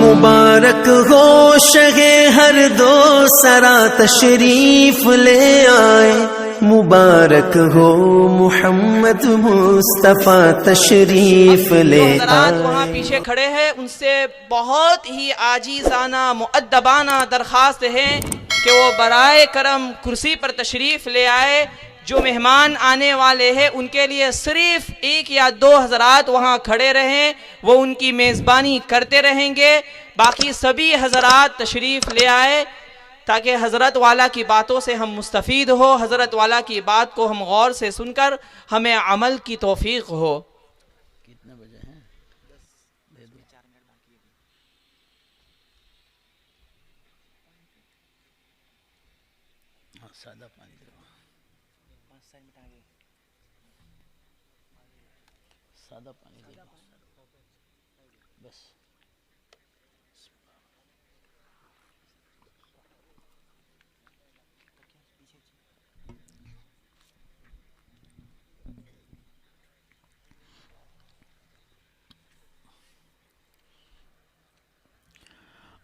मुबारक हो शगे हर दो सरा तशरीफ ले आए, मुबारक हो मुहम्मद मुस्तफ़ा तशरीफ ले आए। वहाँ पीछे खड़े हैं, उनसे बहुत ही आजीज़ाना मुअद्दबाना दरख्वास्त है कि वो बराए करम कुर्सी पर तशरीफ़ ले आए। जो मेहमान आने वाले हैं उनके लिए सिर्फ एक या दो हज़रात वहाँ खड़े रहें, वो उनकी मेज़बानी करते रहेंगे। बाकी सभी हज़रात तशरीफ़ ले आए ताकि हज़रत वाला की बातों से हम मुस्तफ़ीद हो, हज़रत वाला की बात को हम गौर से सुनकर हमें अमल की तौफ़ीक़ हो। कितने बजे हैं? 4 मिनट सादा पानी दो, सादा पानी दे बस।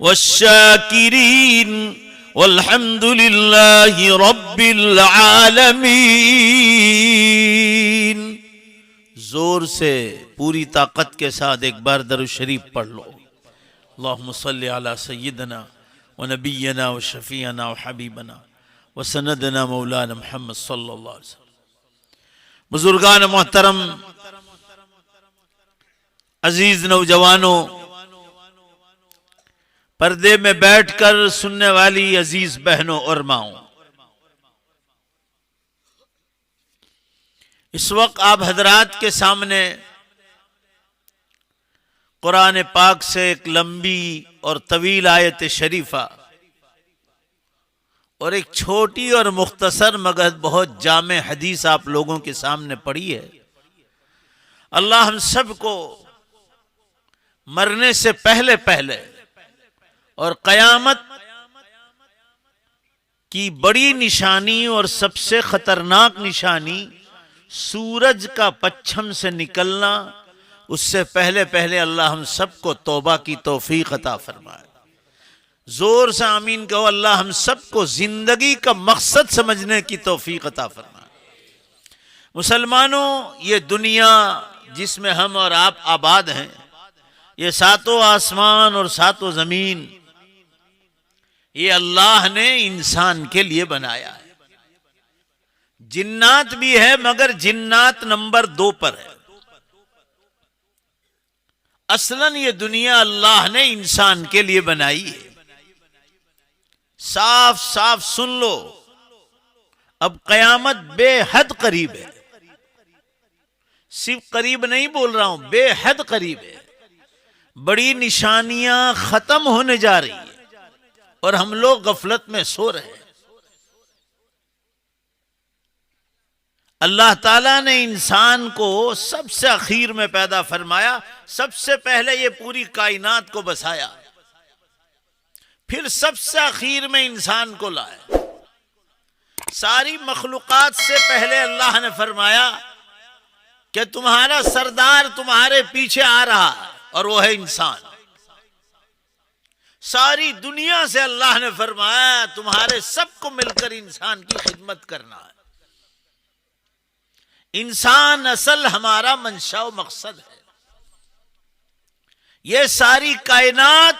वश्शाकिरीन वल्हम्दुलिल्लाहि रब्बिल आलमीन। जोर से पूरी ताकत के साथ एक बार दरूद शरीफ पढ़ लो। अल्लाहुम्मा सल्लि अला सय्यिदना व नबियना व शफीअना व हबीबना व सनदना मौलाना मुहम्मद सल्लल्लाहु अलैहि वसल्लम। बुजुर्गान मोहतरम, अजीज नौजवानों, पर्दे में बैठकर सुनने वाली अजीज बहनों और माओ, इस वक्त आप हजरात के सामने कुरान पाक से एक लंबी और तवील आयत शरीफा और एक छोटी और मुख्तसर मगर बहुत जामे हदीस आप लोगों के सामने पड़ी है। अल्लाह हम सबको मरने से पहले पहले और क़यामत की बड़ी निशानी और सबसे खतरनाक निशानी सूरज का पश्चिम से निकलना, उससे पहले पहले अल्लाह हम सबको तौबा की तौफीक अता फरमाए। जोर से आमीन कहो। अल्लाह हम सबको जिंदगी का मकसद समझने की तौफीक अता फरमाए। मुसलमानों, ये दुनिया जिसमें हम और आप आबाद हैं, ये सातों आसमान और सातों जमीन, ये अल्लाह ने इंसान के लिए बनाया है। जिन्नात भी है मगर जिन्नात नंबर 2 पर है। असलन ये दुनिया अल्लाह ने इंसान के लिए बनाई है। साफ साफ सुन लो, अब कयामत बेहद करीब है। सिर्फ करीब नहीं बोल रहा हूं, बेहद करीब है। बड़ी निशानियां खत्म होने जा रही है और हम लोग गफलत में सो रहे हैं। अल्लाह ताला ने इंसान को सबसे आखिर में पैदा फरमाया, सबसे पहले ये पूरी कायनात को बसाया, फिर सबसे आखिर में इंसान को लाया। सारी मखलूकात से पहले अल्लाह ने फरमाया कि तुम्हारा सरदार तुम्हारे पीछे आ रहा है और वो है इंसान। सारी दुनिया से अल्लाह ने फरमाया तुम्हारे सबको मिलकर इंसान की खिदमत करना है। इंसान असल हमारा मंशा व मकसद है। ये सारी कायनात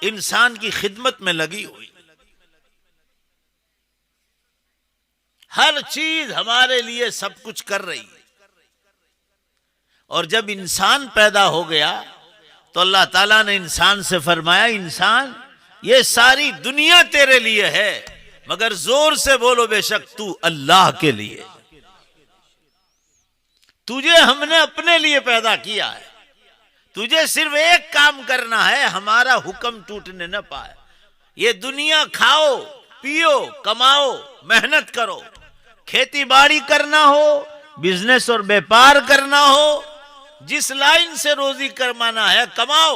इंसान की खिदमत में लगी हुई, हर चीज हमारे लिए सब कुछ कर रही है। और जब इंसान पैदा हो गया तो अल्लाह ताला ने इंसान से फरमाया, इंसान ये सारी दुनिया तेरे लिए है, मगर जोर से बोलो बेशक तू अल्लाह के लिए। तुझे हमने अपने लिए पैदा किया है, तुझे सिर्फ एक काम करना है, हमारा हुक्म टूटने न पाए। ये दुनिया खाओ पियो कमाओ मेहनत करो, खेती बाड़ी करना हो, बिजनेस और व्यापार करना हो, जिस लाइन से रोजी कमाना है कमाओ,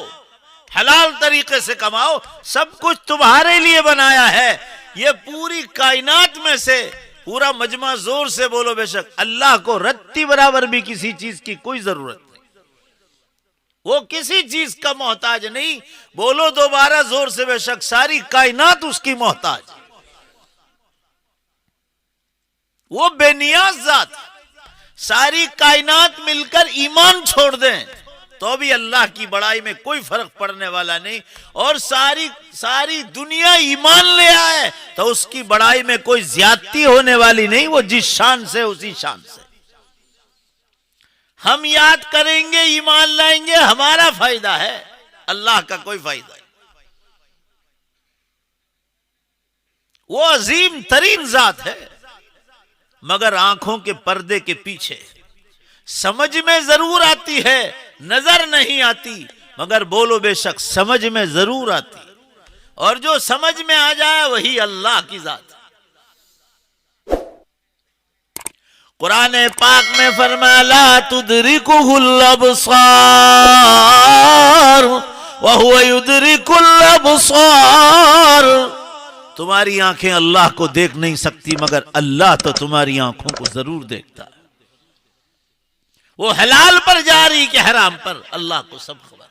हलाल तरीके से कमाओ, सब कुछ तुम्हारे लिए बनाया है। ये पूरी कायनात में से पूरा मजमा जोर से बोलो बेशक अल्लाह को रत्ती बराबर भी किसी चीज की कोई जरूरत नहीं, वो किसी चीज का मोहताज नहीं। बोलो दोबारा जोर से बेशक सारी कायनात उसकी मोहताज, वो बेनियाज जात। सारी कायनात मिलकर ईमान छोड़ दें तो भी अल्लाह की बड़ाई में कोई फर्क पड़ने वाला नहीं, और सारी दुनिया ईमान ले आए तो उसकी बड़ाई में कोई ज्यादती होने वाली नहीं। वो जिस शान से उसी शान से हम याद करेंगे, ईमान लाएंगे, हमारा फायदा है, अल्लाह का कोई फायदा नहीं। वो अजीम तरीन जात है, मगर आंखों के पर्दे के पीछे समझ में जरूर आती है, नजर नहीं आती, मगर बोलो बेशक समझ में जरूर आती। और जो समझ में आ जाए वही अल्लाह की जात है। कुरान पाक में फरमाया ला तुदरिकुहुल अबसार व हुवा युदरिकुल अबसार। तुम्हारी आंखें अल्लाह को देख नहीं सकती, मगर अल्लाह तो तुम्हारी आंखों को जरूर देखता है। वो हलाल पर जा रही कि हराम पर, अल्लाह को सब खबर।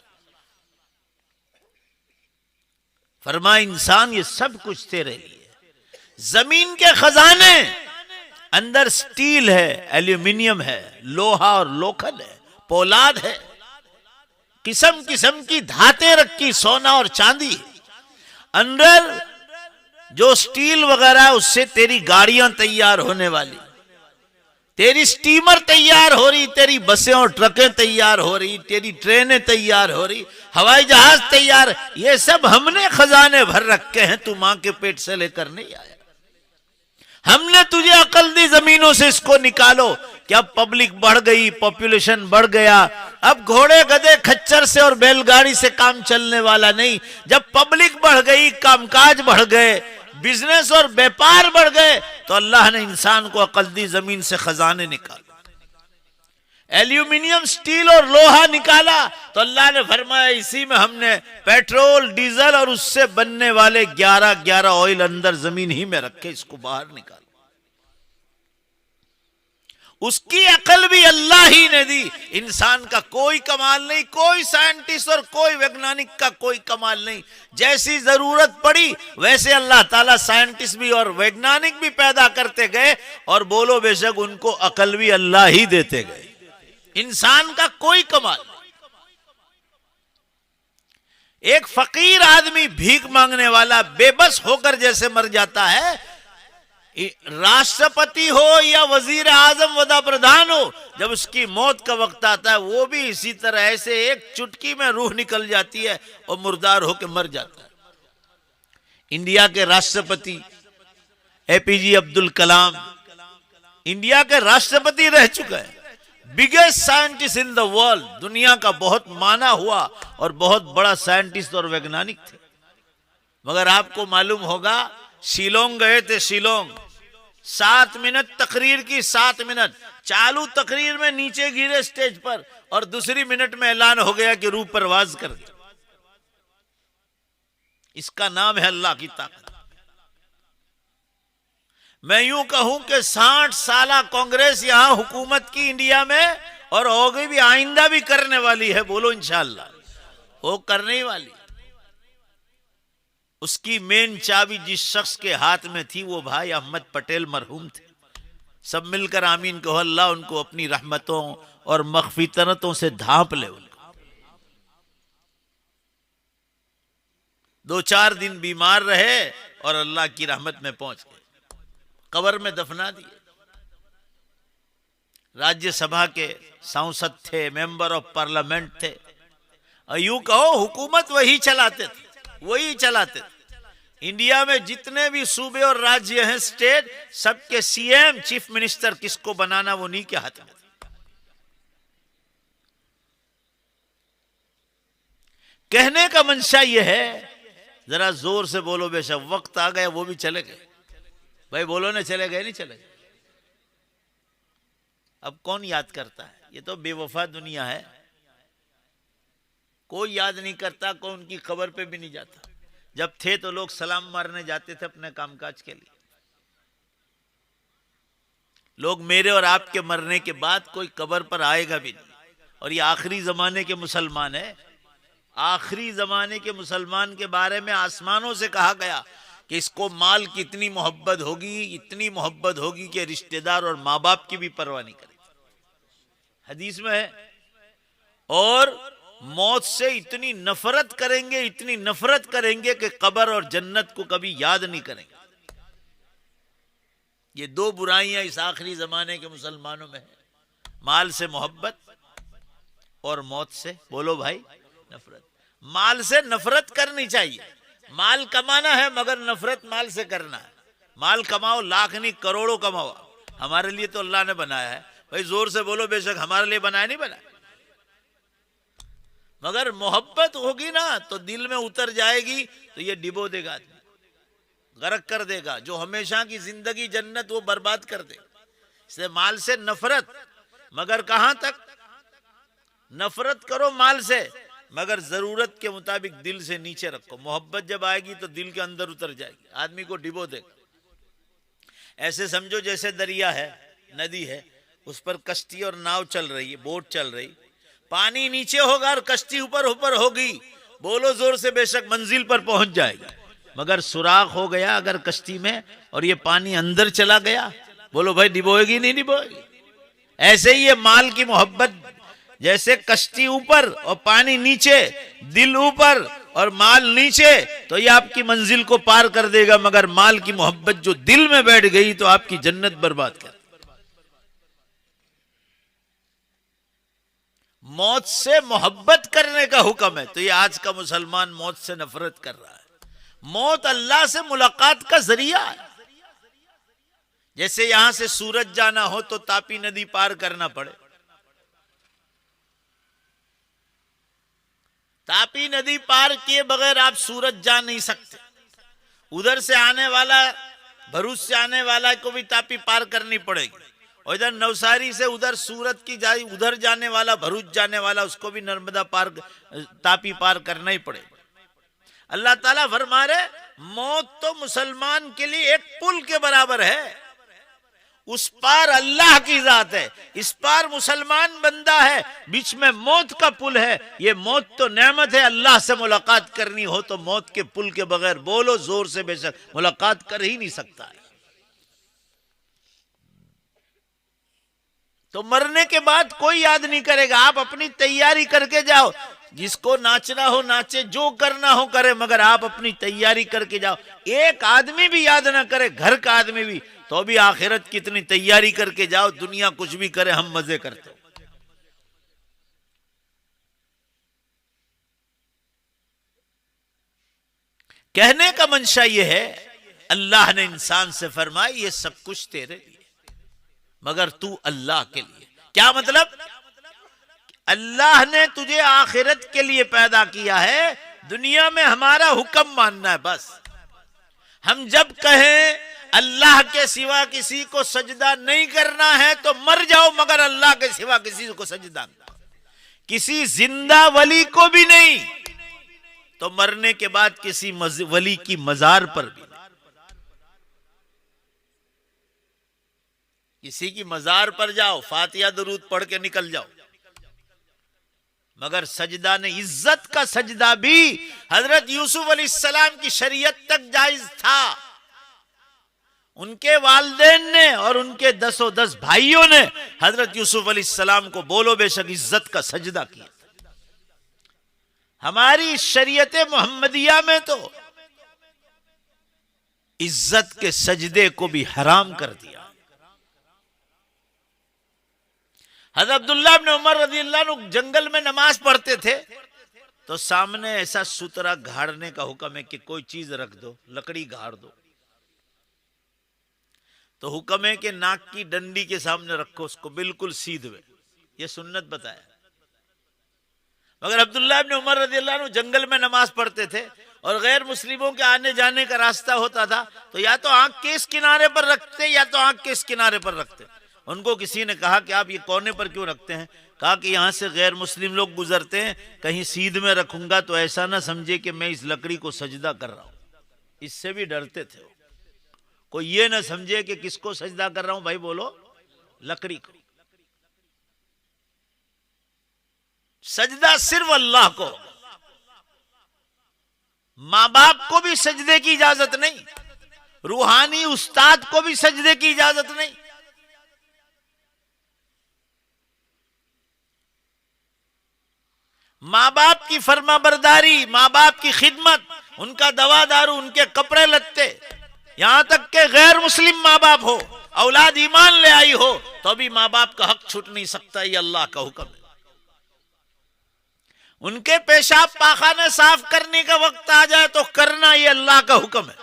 फरमाया इंसान ये सब कुछ तेरे लिए। जमीन के खजाने अंदर स्टील है, एल्यूमिनियम है, लोहा और लोखंड है, पोलाद है, किस्म किस्म की धातें रखी, सोना और चांदी। अंदर जो स्टील वगैरह है उससे तेरी गाड़ियां तैयार होने वाली, तेरी स्टीमर तैयार हो रही, तेरी बसें और ट्रकें तैयार हो रही, तेरी ट्रेनें तैयार हो रही, हवाई जहाज तैयार। ये सब हमने खजाने भर रखे हैं, तू मां के पेट से लेकर नहीं आया। हमने तुझे अकल दी जमीनों से, इसको निकालो। क्या पब्लिक बढ़ गई, पॉपुलेशन बढ़ गया, अब घोड़े गधे खच्चर से और बैलगाड़ी से काम चलने वाला नहीं। जब पब्लिक बढ़ गई, कामकाज बढ़ गए, बिजनेस और व्यापार बढ़ गए, तो अल्लाह ने इंसान को अकल दी, जमीन से खजाने निकाले, एल्यूमिनियम, स्टील और लोहा निकाला। तो अल्लाह ने फरमाया इसी में हमने पेट्रोल, डीजल और उससे बनने वाले 11 ऑयल अंदर जमीन ही में रखे, इसको बाहर निकालो। उसकी अकल भी अल्लाह ही ने दी। इंसान का कोई कमाल नहीं, कोई साइंटिस्ट और कोई वैज्ञानिक का कोई कमाल नहीं। जैसी जरूरत पड़ी वैसे अल्लाह ताला साइंटिस्ट भी और वैज्ञानिक भी पैदा करते गए, और बोलो बेशक उनको अकल भी अल्लाह ही देते गए। इंसान का कोई कमाल नहीं। एक फकीर आदमी, भीख मांगने वाला, बेबस होकर जैसे मर जाता है, राष्ट्रपति हो या वजीर आजम, वदा प्रधान हो, जब उसकी मौत का वक्त आता है वो भी इसी तरह ऐसे एक चुटकी में रूह निकल जाती है और मुर्दार होकर मर जाता है। इंडिया के राष्ट्रपति एपीजे अब्दुल कलाम इंडिया के राष्ट्रपति रह चुके हैं, biggest scientist in the world, दुनिया का बहुत माना हुआ और बहुत बड़ा साइंटिस्ट और वैज्ञानिक थे। मगर आपको मालूम होगा, शिलोंग गए थे, शिलोंग 7 मिनट तकरीर की, 7 मिनट चालू तकरीर में नीचे गिरे स्टेज पर, और दूसरी मिनट में ऐलान हो गया कि रूह परवाज कर दे। इसका नाम है अल्लाह की ताकत। मैं यूं कहूं कि 60 साला कांग्रेस यहां हुकूमत की इंडिया में, और होगी भी, आइंदा भी करने वाली है। बोलो इंशाअल्लाह, वो करने ही वाली। उसकी मेन चाबी जिस शख्स के हाथ में थी वो भाई अहमद पटेल मरहूम थे। सब मिलकर आमीन कहो, अल्लाह उनको अपनी रहमतों और मग़फ़िरतों से ढांप ले। उनको 2-4 दिन बीमार रहे और अल्लाह की रहमत में पहुंच गए, कब्र में दफना दिए। राज्यसभा के सांसद थे, मेंबर ऑफ पार्लियामेंट थे, और यूं कहो हुकूमत वही चलाते थे, वही चलाते थे। इंडिया में जितने भी सूबे और राज्य हैं, स्टेट, सबके सीएम, चीफ मिनिस्टर किसको बनाना वो नहीं के हाथ में। कहने का मंशा ये है, जरा जोर से बोलो बेशक, वक्त आ गया वो भी चले गए। भाई बोलो ना, चले गए नहीं चले गए। अब कौन याद करता है? ये तो बेवफा दुनिया है, कोई याद नहीं करता, कोई उनकी खबर पे भी नहीं जाता। जब थे तो लोग सलाम मारने जाते थे अपने कामकाज के लिए। लोग मेरे और आपके मरने के बाद कोई कब्र पर आएगा भी नहीं। और ये आखिरी जमाने के मुसलमान है। आखिरी जमाने के मुसलमान के बारे में आसमानों से कहा गया कि इसको माल की इतनी मोहब्बत होगी, इतनी मोहब्बत होगी कि रिश्तेदार और माँ बाप की भी परवाह नहीं करेगी। हदीस में है। और मौत से इतनी नफरत करेंगे, इतनी नफरत करेंगे कि कब्र और जन्नत को कभी याद नहीं करेंगे। ये 2 बुराइयां इस आखिरी जमाने के मुसलमानों में है, माल से मोहब्बत और मौत से, बोलो भाई, नफरत। माल से नफरत करनी चाहिए। माल कमाना है मगर नफरत माल से करना है। माल कमाओ, लाख नहीं करोड़ों कमाओ, हमारे लिए तो अल्लाह ने बनाया है। भाई जोर से बोलो बेशक, हमारे लिए बनाया नहीं बनाया। मगर मोहब्बत होगी ना तो दिल में उतर जाएगी तो ये डिबो देगा, आदमी गर्क कर देगा। जो हमेशा की जिंदगी जन्नत वो बर्बाद कर देगा। इसलिए माल से नफरत, मगर कहां तक? नफरत करो माल से, मगर जरूरत के मुताबिक दिल से नीचे रखो। मोहब्बत जब आएगी तो दिल के अंदर उतर जाएगी, आदमी को डिबो देगा। ऐसे समझो जैसे दरिया है, नदी है, उस पर कश्ती और नाव चल रही है, बोट चल रही। पानी नीचे होगा और कश्ती ऊपर ऊपर होगी बोलो जोर से, बेशक मंजिल पर पहुंच जाएगा। मगर सुराख हो गया अगर कश्ती में और ये पानी अंदर चला गया, बोलो भाई डिबोएगी नहीं डिबोएगी। ऐसे ही ये माल की मोहब्बत, जैसे कश्ती ऊपर और पानी नीचे, दिल ऊपर और माल नीचे, तो ये आपकी मंजिल को पार कर देगा। मगर माल की मोहब्बत जो दिल में बैठ गई तो आपकी जन्नत बर्बाद कर। मौत से मोहब्बत करने का हुक्म है, तो ये आज का मुसलमान मौत से नफरत कर रहा है। मौत अल्लाह से मुलाकात का जरिया है। जैसे यहां से सूरत जाना हो तो तापी नदी पार करना पड़े, तापी नदी पार किए बगैर आप सूरत जा नहीं सकते। उधर से आने वाला, भरूच से आने वाला को भी तापी पार करनी पड़ेगी, और इधर नवसारी से उधर सूरत की जाए, उधर जाने वाला, भरूच जाने वाला, उसको भी नर्मदा पार, तापी पार करना ही पड़ेगा। अल्लाह ताला फरमा रहे मौत तो मुसलमान के लिए एक पुल के बराबर है। उस पार अल्लाह की जात है, इस पार मुसलमान बंदा है, बीच में मौत का पुल है। ये मौत तो नेमत है, अल्लाह से मुलाकात करनी हो तो मौत के पुल के बगैर बोलो जोर से, बेशक मुलाकात कर ही नहीं सकता है। तो मरने के बाद कोई याद नहीं करेगा, आप अपनी तैयारी करके जाओ। जिसको नाचना हो नाचे, जो करना हो करे, मगर आप अपनी तैयारी करके जाओ। एक आदमी भी याद ना करे, घर का आदमी भी, तो भी आखिरत कितनी तैयारी करके जाओ। दुनिया कुछ भी करे, हम मजे करते। कहने का मंशा यह है, अल्लाह ने इंसान से फरमाया ये सब कुछ तेरे लिए, मगर तू अल्लाह के लिए। क्या मतलब? अल्लाह ने तुझे आखिरत के लिए पैदा किया है, दुनिया में हमारा हुक्म मानना है बस। हम जब कहें अल्लाह के सिवा किसी को सजदा नहीं करना है तो मर जाओ, मगर अल्लाह के सिवा किसी को सजदा नहीं, किसी जिंदा वली को भी नहीं, तो मरने के बाद किसी वली की मजार पर भी नहीं। किसी की मजार पर जाओ, फातिहा दुरूद पढ़ के निकल जाओ, मगर सजदा ने, इज्जत का सजदा भी हजरत यूसुफ अलैहिस्सलाम की शरीयत तक जायज था। उनके वालिदैन ने और उनके 10 भाइयों ने हजरत यूसुफ अलैहिस्सलाम को बोलो बेशक इज्जत का सजदा किया। हमारी शरीयत मोहम्मदिया में तो इज्जत के सजदे को भी हराम कर दिया। हज़रत अब्दुल्लाह इब्न उमर रज़ियल्लाहु अन्हु जंगल में नमाज पढ़ते थे, तो सामने ऐसा सुतरा गाड़ने का हुक्म है कि कोई चीज रख दो, लकड़ी गाड़ दो, तो हुक्म है कि नाक की डंडी के सामने रखो उसको बिल्कुल सीधे। ये सुन्नत बताया। मगर अब्दुल्लाह इब्न उमर रज़ियल्लाहु अन्हु जंगल में नमाज पढ़ते थे और गैर मुस्लिमों के आने जाने का रास्ता होता था, तो या तो आंख के इस किनारे पर रखते या तो आंख के इस किनारे पर रखते। उनको किसी ने कहा कि आप ये कोने पर क्यों रखते हैं? कहा कि यहां से गैर मुस्लिम लोग गुजरते हैं, कहीं सीध में रखूंगा तो ऐसा ना समझे कि मैं इस लकड़ी को सजदा कर रहा हूं। इससे भी डरते थे वो, कोई ये ना समझे कि किसको सजदा कर रहा हूं भाई, बोलो लकड़ी को। सजदा सिर्फ अल्लाह को, मां बाप को भी सजदे की इजाजत नहीं, रूहानी उस्ताद को भी सजदे की इजाजत नहीं। माँ बाप की फरमाबरदारी, माँ बाप की खिदमत, उनका दवा दारू, उनके कपड़े लत्ते, यहां तक के गैर मुस्लिम माँ बाप हो, औलाद ईमान ले आई हो, तो भी माँ बाप का हक छूट नहीं सकता। ये अल्लाह का हुक्म है। उनके पेशाब पाखाने साफ करने का वक्त आ जाए तो करना, ये अल्लाह का हुक्म है।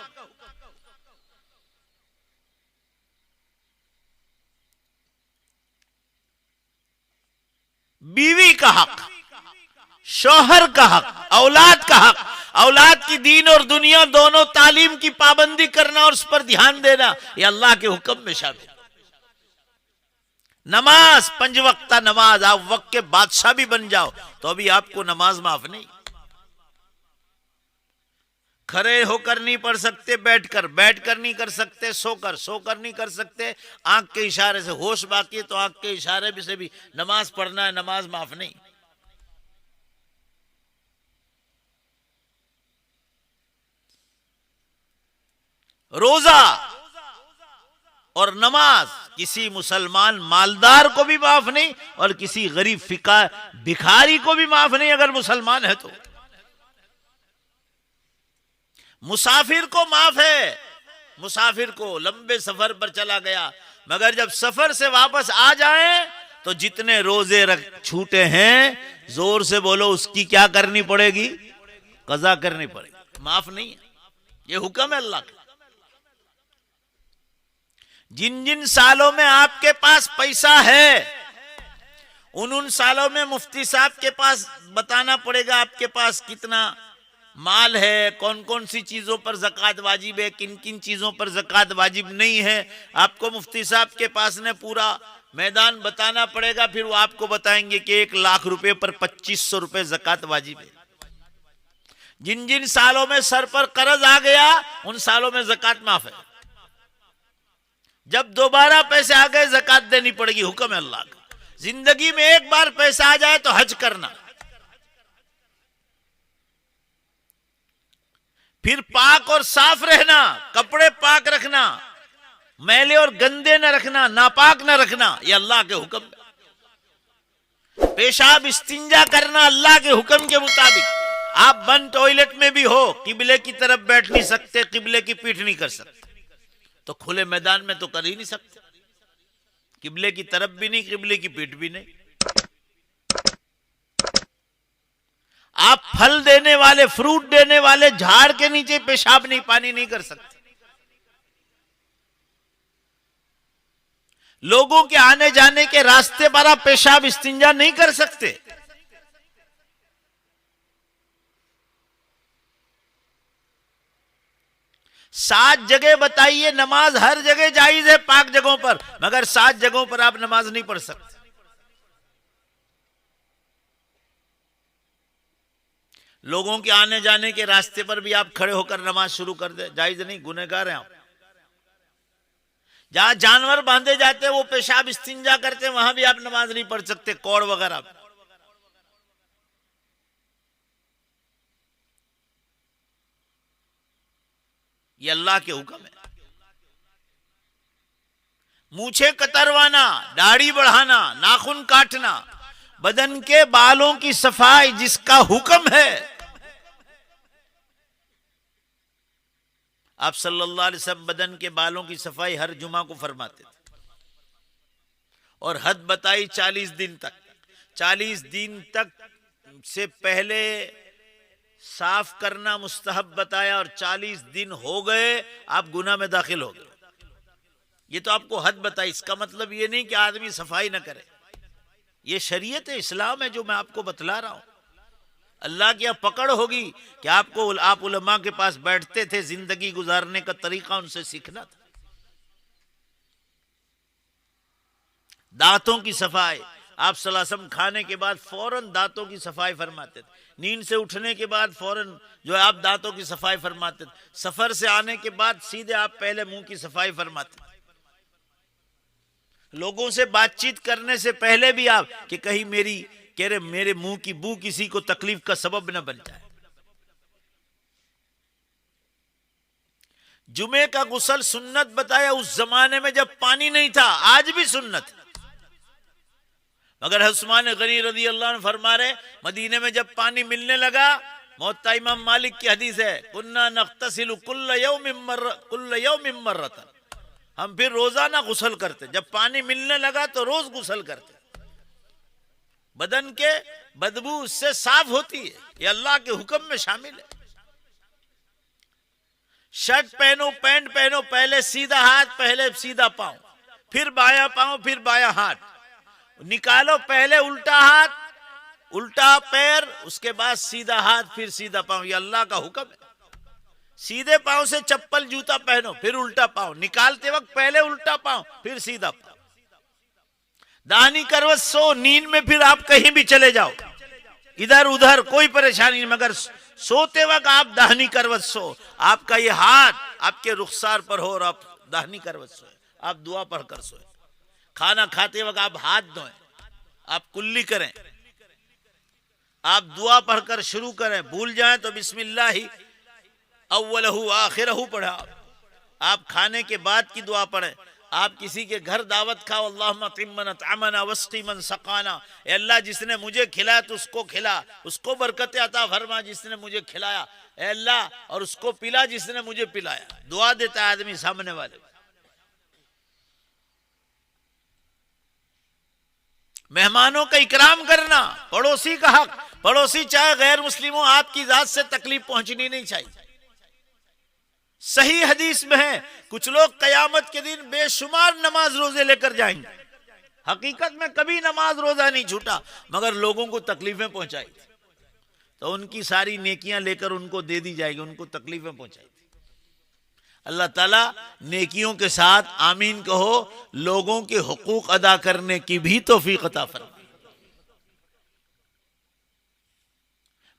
बीवी का हक, शौहर का हक, औलाद का हक, औलाद की दीन और दुनिया दोनों तालीम की पाबंदी करना और उस पर ध्यान देना, यह अल्लाह के हुक्म में शामिल। नमाज, 5 वक्ता नमाज, आप वक्त के बादशाह भी बन जाओ तो अभी आपको नमाज माफ नहीं। खड़े होकर नहीं पढ़ सकते, बैठकर नहीं कर सकते, सोकर नहीं कर सकते, आंख के इशारे से, होश बाकी है तो आंख के इशारे से भी नमाज पढ़ना है, नमाज माफ नहीं। रोजा और नमाज किसी मुसलमान मालदार को भी माफ नहीं और किसी गरीब भिखारी को भी माफ नहीं अगर मुसलमान है तो। मुसाफिर को माफ है, मुसाफिर को लंबे सफर पर चला गया, मगर जब सफर से वापस आ जाए तो जितने रोजे छूटे हैं जोर से बोलो उसकी क्या करनी पड़ेगी, कज़ा करनी पड़ेगी, माफ नहीं है। ये हुक्म है अल्लाह का। जिन जिन सालों में आपके पास पैसा है उन सालों में मुफ्ती साहब के पास बताना पड़ेगा आपके पास कितना माल है, कौन कौन सी चीजों पर ज़कात वाजिब है, किन किन चीजों पर ज़कात वाजिब नहीं है। आपको मुफ्ती साहब के पास ने पूरा मैदान बताना पड़ेगा, फिर वो आपको बताएंगे कि 1 लाख रुपए पर 2500 रुपए ज़कात वाजिब है। जिन जिन सालों में सर पर कर्ज आ गया उन सालों में ज़कात माफ है। जब दोबारा पैसे आ गए ज़कात देनी पड़ेगी, हुक्म है अल्लाह का। जिंदगी में एक बार पैसा आ जाए तो हज करना, फिर पाक और साफ रहना, कपड़े पाक रखना, मैले और गंदे न रखना, नापाक न रखना, ये अल्लाह के हुक्म है। पेशाब इस्तिंजा करना अल्लाह के हुक्म के मुताबिक। आप बंद टॉयलेट में भी हो, किबले की तरफ बैठ नहीं सकते, किबले की पीठ नहीं कर सकते, तो खुले मैदान में तो कर ही नहीं सकते। किबले की तरफ भी नहीं, किबले की पीठ भी नहीं। आप फल देने वाले, फ्रूट देने वाले झाड़ के नीचे पेशाब नहीं, पानी नहीं कर सकते। लोगों के आने जाने के रास्ते पर आप पेशाब इस्तिंजा नहीं कर सकते। सात जगह बताइए नमाज हर जगह जायज है पाक जगहों पर, मगर 7 जगहों पर आप नमाज नहीं पढ़ सकते। लोगों के आने जाने के रास्ते पर भी आप खड़े होकर नमाज शुरू कर दे, जायज नहीं, गुनहगार हैं आप। जहां जानवर बांधे जाते हैं वो पेशाब इस्तिंजा करते हैं, वहां भी आप नमाज नहीं पढ़ सकते, कौड़ वगैरह। ये अल्लाह के हुक्म है। मूछे कतरवाना, दाढ़ी बढ़ाना, नाखून काटना, बदन के बालों की सफाई जिसका हुक्म है। आप सल्लल्लाहु अलैहि वसल्लम बदन के बालों की सफाई हर जुमा को फरमाते थे और हद बताई 40 दिन तक। 40 दिन तक से पहले साफ करना मुस्तहब बताया और 40 दिन हो गए आप गुनाह में दाखिल हो गए। ये तो आपको हद बताई, इसका मतलब ये नहीं कि आदमी सफाई ना करे। ये शरीयत है, इस्लाम है जो मैं आपको बतला रहा हूं। अल्लाह की यहाँ पकड़ होगी कि आप उलमा के पास बैठते थे, जिंदगी गुजारने का तरीका उनसे सीखना था। दांतों की सफाई, आप सल्लल्लाहु अलैहि वसल्लम खाने के बाद फौरन दांतों की सफाई फरमाते थे। नींद से उठने के बाद फौरन जो है आप दांतों की सफाई फरमाते थे। सफर से आने के बाद सीधे आप पहले मुंह की सफाई फरमाते थे। लोगों से बातचीत करने से पहले भी आप कि कहीं मेरे मुंह की बू किसी को तकलीफ का सबब न बन जाए। जुमे का गुस्ल सुन्नत बताया उस जमाने में जब पानी नहीं था, आज भी सुन्नत है। मगर उस्मान गनी रज़ी अल्लाह अन्हु फरमा रहे, मदीने में जब पानी मिलने लगा, मुअत्ता इमाम मालिक की हदीस है, कुन्ना नग़्तसिलु कुल्ल यौमिन मर्रतन, हम फिर रोजाना गुस्ल करते। जब पानी मिलने लगा तो रोज गुस्ल करते। बदन के बदबू उससे साफ होती है, ये अल्लाह के हुक्म में शामिल है। शर्ट पहनो, पैंट पहनो, पहले सीधा हाथ, पहले सीधा पांव, फिर बायां पांव, फिर बायां हाथ निकालो, पहले उल्टा हाथ, उल्टा पैर, उसके बाद सीधा हाथ, फिर सीधा पांव। ये अल्लाह का हुक्म है। सीधे पांव से चप्पल जूता पहनो, फिर उल्टा पांव, निकालते वक्त पहले उल्टा पांव, फिर सीधा पांव। दाहिनी करवट सो, नींद में फिर आप कहीं भी चले जाओ, इधर उधर कोई परेशानी नहीं, मगर सोते वक्त आप दाहिनी करवट सो। आपका ये हाथ आपके रुखसार पर हो और आप दाहिनी करवट सोए, आप दुआ पढ़कर सोए। खाना खाते वक्त आप हाथ धोएं, आप कुल्ली करें, आप दुआ पढ़कर शुरू करें। भूल जाएं तो बिस्मिल्लाह अव्वलहु आखिरहु पढ़ा। आप खाने के बाद की दुआ पढ़ें। आप किसी के घर दावत खाओ, अल्लाहुम्मा तिम्मन अतअमना वस्की मन सकाना, ए अल्लाह जिसने मुझे खिलाया तो उसको खिला, उसको बरकत अता फरमा जिसने मुझे खिलाया, ए अल्लाह और उसको पिला जिसने मुझे पिलाया। दुआ देता है आदमी सामने वाले। मेहमानों का इकराम करना, पड़ोसी का हक। पड़ोसी चाहे गैर मुस्लिम हो, आपकी जात से तकलीफ पहुंचनी नहीं चाहिए। सही हदीस में है कुछ लोग कयामत के दिन बेशुमार नमाज रोजे लेकर जाएंगे, हकीकत में कभी नमाज रोजा नहीं छूटा मगर लोगों को तकलीफें पहुंचाई थी, तो उनकी सारी नेकियां लेकर उनको दे दी जाएगी, उनको तकलीफें पहुंचाई थी। अल्लाह ताला नेकियों के साथ आमीन कहो, लोगों के हुकूक अदा करने की भी तौफीक अता फरमाए।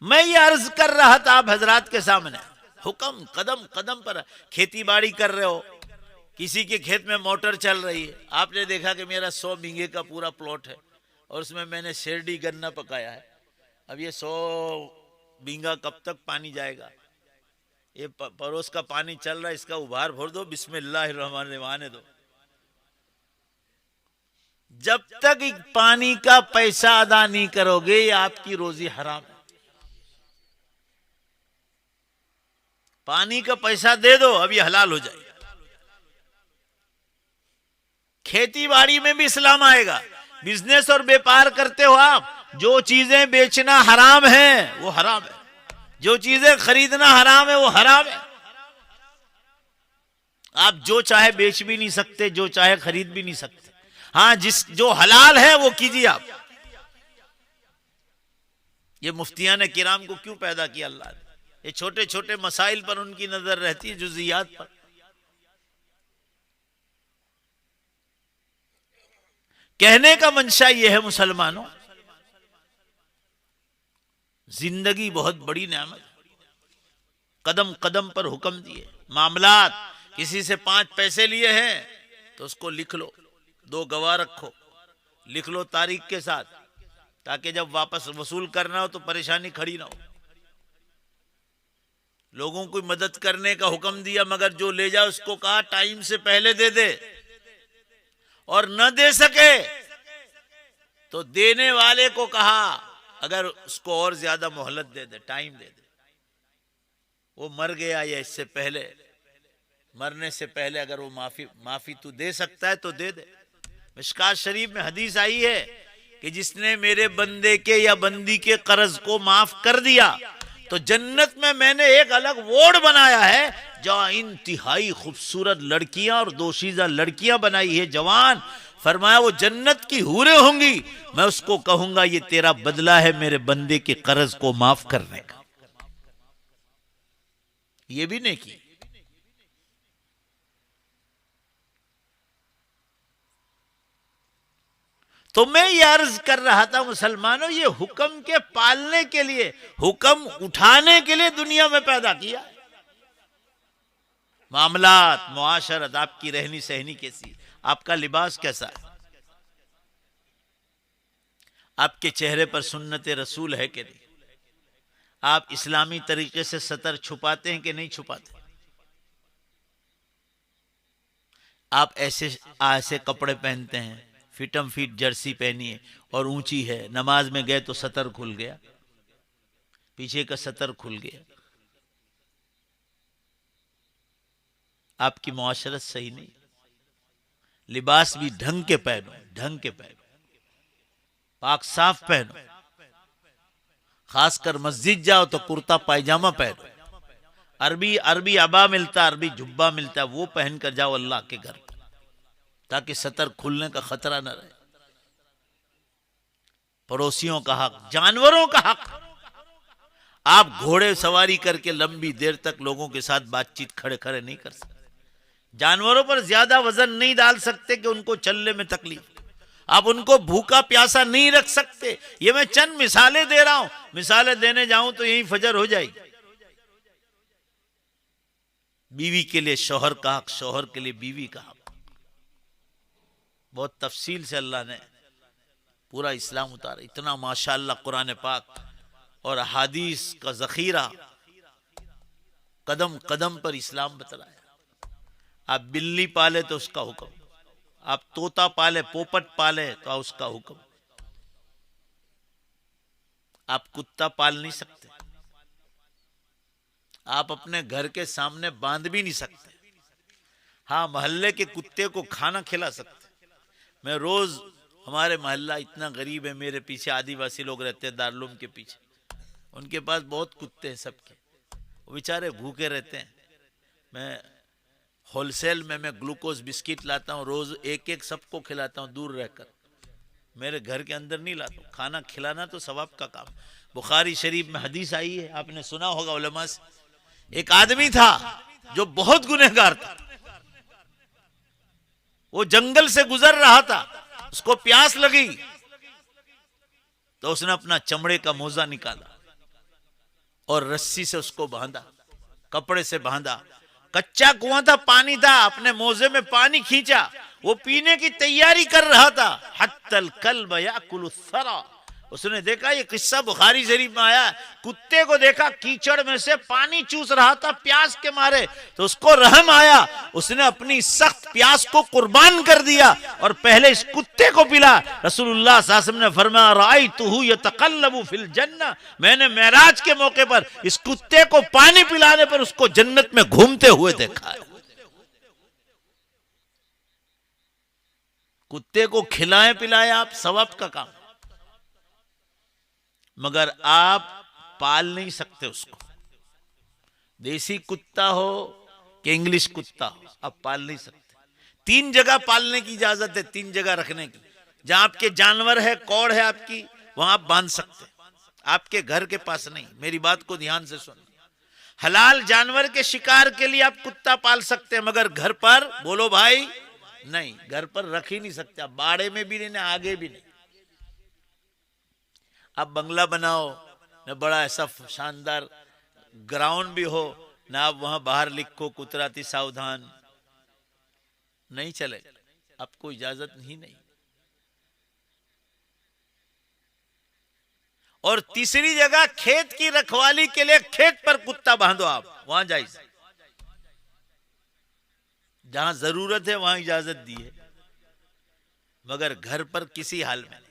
मैं ये अर्ज कर रहा था आप हजरात के सामने, हुक्म कदम कदम पर। खेती बाड़ी कर रहे हो, किसी के खेत में मोटर चल रही है, आपने देखा कि मेरा 100 बीघे का पूरा प्लॉट है और उसमें मैंने शेरडी गन्ना पकाया है। अब ये 100 बीघा कब तक पानी जाएगा? ये पड़ोस का पानी चल रहा है, इसका उभार भर दो, बिस्मिल्लाहिर्रहमानिर्रहीम दो। जब तक पानी का पैसा अदा नहीं करोगे ये आपकी रोजी हराम है। पानी का पैसा दे दो, अब ये हलाल हो जाएगा। खेती बाड़ी में भी इस्लाम आएगा। बिजनेस और व्यापार करते हो आप, जो चीजें बेचना हराम है वो हराम है, जो चीजें खरीदना हराम है वो हराम है। आप जो चाहे बेच भी नहीं सकते, जो चाहे खरीद भी नहीं सकते। हाँ, जो हलाल है वो कीजिए आप। ये मुफ्तियान किराम को क्यों पैदा किया अल्लाह ने? ये छोटे छोटे मसाइल पर उनकी नजर रहती है, जुज़ियात पर। कहने का मंशा यह है मुसलमानों, जिंदगी बहुत बड़ी नेमत, कदम कदम पर हुक्म दिए। मामलात, किसी से 5 पैसे लिए हैं तो उसको लिख लो, 2 गवाह रखो, लिख लो तारीख के साथ, ताकि जब वापस वसूल करना हो तो परेशानी खड़ी ना हो। लोगों को मदद करने का हुक्म दिया, मगर जो ले जाए उसको कहा टाइम से पहले दे दे, और न दे सके तो देने वाले को कहा अगर उसको और ज्यादा मोहलत दे दे, टाइम दे दे। वो मर गया या इससे पहले, मरने से पहले अगर वो माफी तू दे सकता है तो दे दे। मिशकात शरीफ में हदीस आई है कि जिसने मेरे बंदे के या बंदी के कर्ज को माफ कर दिया तो जन्नत में मैंने एक अलग वार्ड बनाया है जहां इंतहाई खूबसूरत लड़कियां और दोशीजा लड़कियां बनाई है, जवान। फरमाया वो जन्नत की हूरें होंगी, मैं उसको कहूंगा ये तेरा बदला है मेरे बंदे के कर्ज को माफ करने का। ये भी नहीं की। तो मैं ये अर्ज कर रहा था मुसलमानों, ये हुक्म के पालने के लिए, हुक्म उठाने के लिए दुनिया में पैदा किया। मामलात, मुआशरत, आपकी रहनी सहनी कैसी, आपका लिबास कैसा है, आपके चेहरे पर सुन्नत रसूल है कि नहीं, आप इस्लामी तरीके से सतर छुपाते हैं कि नहीं छुपाते, आप ऐसे कपड़े पहनते हैं, फिटम फिट जर्सी पहनी है और ऊंची है, नमाज में गए तो सतर खुल गया, पीछे का सतर खुल गया, आपकी मुआशरत सही नहीं। लिबास भी ढंग के पहनो, ढंग के पहनो, पाक साफ पहनो, खासकर मस्जिद जाओ तो कुर्ता पायजामा पहनो, अरबी अबा मिलता, अरबी जुब्बा मिलता, वो पहन कर जाओ अल्लाह के घर, ताकि सतर खुलने का खतरा न रहे। पड़ोसियों का हक, जानवरों का हक, आप घोड़े सवारी करके लंबी देर तक लोगों के साथ बातचीत खड़े खड़े नहीं कर सकते, जानवरों पर ज्यादा वजन नहीं डाल सकते कि उनको चलने में तकलीफ, आप उनको भूखा प्यासा नहीं रख सकते। ये मैं चंद मिसालें दे रहा हूं, मिसालें देने जाऊं तो यही फजर हो जाएगी। बीवी के लिए शौहर का हक, शौहर के लिए बीवी का हक, बहुत तफसील से अल्लाह ने पूरा इस्लाम उतारा। इतना माशाअल्लाह कुरान पाक और अहादीस का जखीरा, कदम कदम पर इस्लाम बतलाया। आप बिल्ली पाले तो उसका हुक्म, आप तोता पाले, पोपट पाले तो उसका हुक्म। आप कुत्ता पाल नहीं सकते, आप अपने घर के सामने बांध भी नहीं सकते। हाँ, मोहल्ले के कुत्ते को खाना खिला सकते। मैं रोज, हमारे मोहल्ला इतना गरीब है, मेरे पीछे आदिवासी लोग रहते हैं दारुलूम के पीछे, उनके पास बहुत कुत्ते हैं सबके, वो बेचारे भूखे रहते हैं। मैं होलसेल में मैं ग्लूकोज बिस्किट लाता हूँ, रोज एक एक सबको खिलाता हूँ दूर रहकर, मेरे घर के अंदर नहीं लाता हूँ। खाना खिलाना तो सवाब का काम। बुखारी शरीफ में हदीस आई है, आपने सुना होगा उलमा से, एक आदमी था जो बहुत गुनहगार था, वो जंगल से गुजर रहा था, उसको प्यास लगी तो उसने अपना चमड़े का मोजा निकाला और रस्सी से उसको बांधा, कपड़े से बांधा। कच्चा कुआं था, पानी था, अपने मोजे में पानी खींचा, वो पीने की तैयारी कर रहा था। हत्तल कल्ब याकुलु सरा, उसने देखा, ये किस्सा बुखारी शरीफ में आया, कुत्ते को देखा कीचड़ में से पानी चूस रहा था प्यास के मारे, तो उसको रहम आया, उसने अपनी सख्त प्यास को कुर्बान कर दिया और पहले इस कुत्ते को पिला। रसूलुल्लाह सल्लल्लाहु अलैहि वसल्लम ने फरमाया, रायतुहु यतकल्लबु फिल जन्नह, मैंने मेराज के मौके पर इस कुत्ते को पानी पिलाने पर उसको जन्नत में घूमते हुए देखा है। कुत्ते को खिलाए पिलाए आप, सवाब का काम, मगर आप पाल नहीं सकते उसको। देसी कुत्ता हो कि इंग्लिश कुत्ता हो, आप पाल नहीं सकते। 3 जगह पालने की इजाजत है, 3 जगह रखने की। जहां आपके जानवर है, कौड़ है आपकी, वहां आप बांध सकते, आपके घर के पास नहीं। मेरी बात को ध्यान से सुन। हलाल जानवर के शिकार के लिए आप कुत्ता पाल सकते हैं, मगर घर पर, बोलो भाई, नहीं, घर पर रख ही नहीं सकते आप, बाड़े में भी नहीं, आगे भी नहीं। आप बंगला बनाओ, न बड़ा ऐसा शानदार ग्राउंड भी हो, ना आप वहां बाहर लिखो कुतराती सावधान, नहीं चलेगा, आपको इजाजत ही नहीं। और तीसरी जगह, खेत की रखवाली के लिए खेत पर कुत्ता बांधो आप, वहां जाइए, जहां जरूरत है वहां इजाजत दी है, मगर घर पर किसी हाल में नहीं।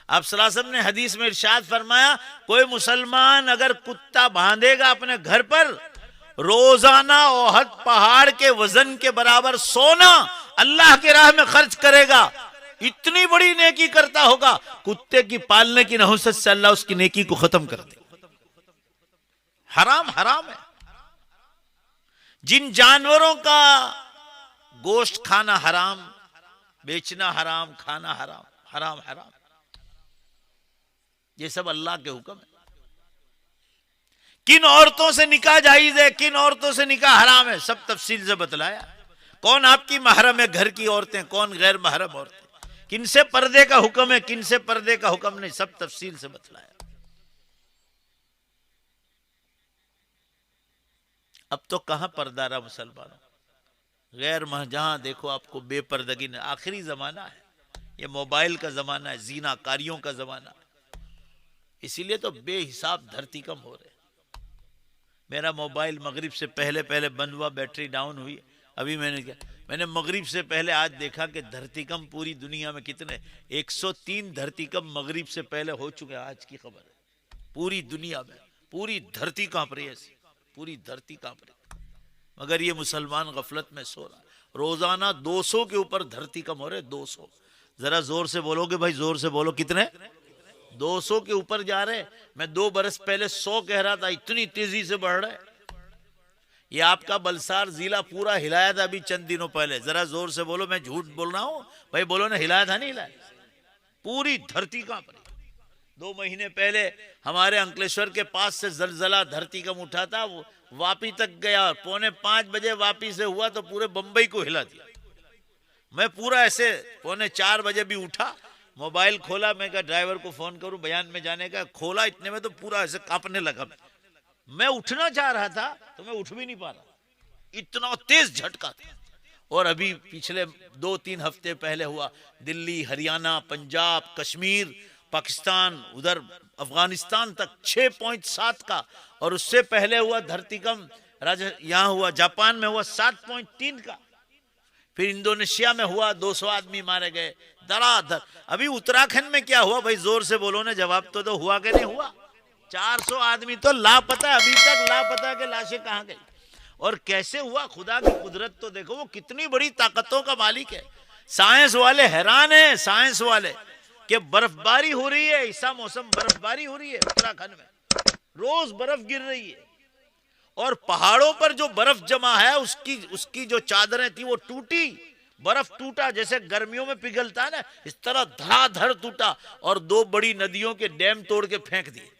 आप सल्लल्लाहु अलैहि वसल्लम ने हदीस में इरशाद फरमाया, कोई मुसलमान अगर कुत्ता बांधेगा अपने घर पर, रोजाना ओहद पहाड़ के वजन के बराबर सोना अल्लाह के राह में खर्च करेगा, इतनी बड़ी नेकी करता होगा। कुत्ते की पालने की नहुसत से अल्लाह उसकी नेकी को खत्म कर दे। हराम हराम है। जिन जानवरों का गोश्त खाना हराम, बेचना हराम, खाना हराम, हराम हराम, ये सब अल्लाह के हुक्म है। किन औरतों से निकाह जायज है, किन औरतों से निकाह हराम है, सब तफसील से बतलाया। कौन आपकी महरम है, घर की औरतें, कौन गैर महरम औरतें, किन से पर्दे का हुक्म है, किन से पर्दे का हुक्म नहीं, सब तफसील से बतलाया। अब तो कहां पर्दा रहा मुसलमानों, गैर जहां देखो आपको बेपर्दगी ने। आखिरी जमाना है, ये मोबाइल का जमाना है, जीनाकारियों का जमाना है, इसीलिए तो बेहिसाब धरती कम हो रहे। मेरा मोबाइल मगरिब से पहले पहले बंद हुआ, बैटरी डाउन हुई, अभी मैंने मगरिब से पहले आज देखा कि धरती कम पूरी दुनिया में कितने, 103 धरती कम मगरिब से पहले हो चुके हैं। आज की खबर है, पूरी दुनिया में पूरी धरती कांप रही है, पूरी धरती कांप रही, मगर ये मुसलमान गफलत में सो रहा। रोजाना 200 के ऊपर धरती कम हो रहे, 200। जरा जोर से बोलोगे भाई, जोर से बोलो, कितने? 200 के ऊपर जा रहे। मैं 2 बरस पहले 100 कह रहा था, इतनी तेजी से बढ़ रहा है। ये आपका बलसार जिला पूरा हिलाया था अभी चंद दिनों पहले। जरा जोर से बोलो, मैं झूठ बोल रहा हूं भाई, बोलो ना, हिलाया था नहीं हिलाया? पूरी धरती कांप रही। 2 महीने पहले हमारे अंकलेश्वर के पास से जलजला धरती कम उठा था, वो वापी तक गया, 4:45 बजे वापी से हुआ तो पूरे बंबई को हिला दिया। मैं पूरा ऐसे 4:45 बजे भी उठा, मोबाइल खोला, मैं कहा ड्राइवर को फोन करूं बयान में जाने का, खोला, इतने में तो पूरा ऐसे कांपने लगा। मैं उठना चाह रहा था तो मैं उठ भी नहीं पा रहा, इतना तेज झटका था। और अभी पिछले 2-3 हफ्ते पहले हुआ, दिल्ली, हरियाणा, पंजाब, कश्मीर, पाकिस्तान, उधर अफगानिस्तान तक 6.7 का, और उससे पहले हुआ धरती कम यहाँ हुआ, जापान में हुआ 7.3 का। फिर इंडोनेशिया में हुआ, 200 आदमी मारे गए, धड़ाधड़। अभी उत्तराखंड में क्या हुआ भाई, जोर से बोलो ना, जवाब तो हुआ कि नहीं हुआ? 400 आदमी तो लापता है, अभी तक लापता है कि लाशें कहां गई। और कैसे हुआ, खुदा की कुदरत तो देखो, वो कितनी बड़ी ताकतों का मालिक है। साइंस वाले हैरान है, साइंस वाले, कि बर्फबारी हो रही है, ऐसा मौसम, बर्फबारी हो रही है उत्तराखंड में, रोज बर्फ गिर रही है। और पहाड़ों पर जो बर्फ जमा है उसकी जो चादरें थी वो टूटी, बर्फ टूटा, जैसे गर्मियों में पिघलता है ना, इस तरह धड़ाधड़ टूटा। और 2 बड़ी नदियों के डैम तोड़ के फेंक दिए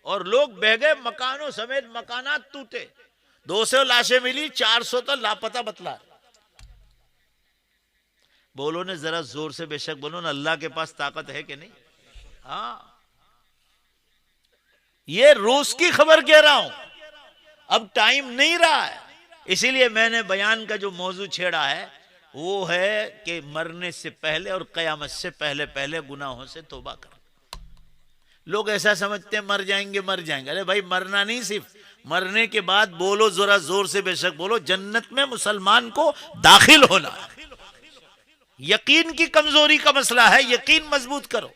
और लोग बह गए, मकानों समेत मकानात टूटे। 200 लाशें मिली, 400 तो लापता बतला। बोलो ने जरा जोर से, बेशक बोलो ना, अल्लाह के पास ताकत है कि नहीं? हाँ, ये रोज की खबर कह रहा हूं, अब टाइम नहीं रहा है। इसीलिए मैंने बयान का जो मौजू छेड़ा है वो है कि मरने से पहले और कयामत से पहले पहले गुनाहों से तौबा करो। लोग ऐसा समझते हैं मर जाएंगे मर जाएंगे। अरे भाई, मरना नहीं, सिर्फ मरने के बाद बोलो, जरा जोर से बेशक बोलो, जन्नत में मुसलमान को दाखिल होना। यकीन की कमजोरी का मसला है, यकीन मजबूत करो।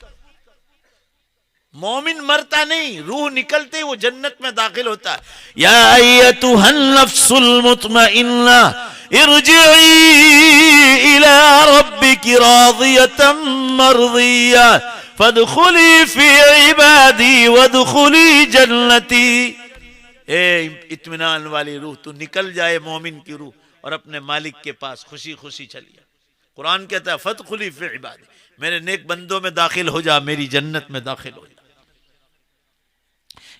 मोमिन मरता नहीं, रूह निकलते ही वो जन्नत में दाखिल होता है। या अय्यतुहन नफ्सुल मुतमइन्ना इरजिई इला रब्बिकी रादियतम मर्दिया फदखुली फी इबादी वदखुली जन्नती। ए इत्मीनान वाली रूह, तू निकल जाए मोमिन की रूह और अपने मालिक के पास खुशी खुशी चलिए। कुरान कहता है फदखुली फी इबादी, मेरे नेक बंदों में दाखिल हो जा, मेरी जन्नत में दाखिल हो जा।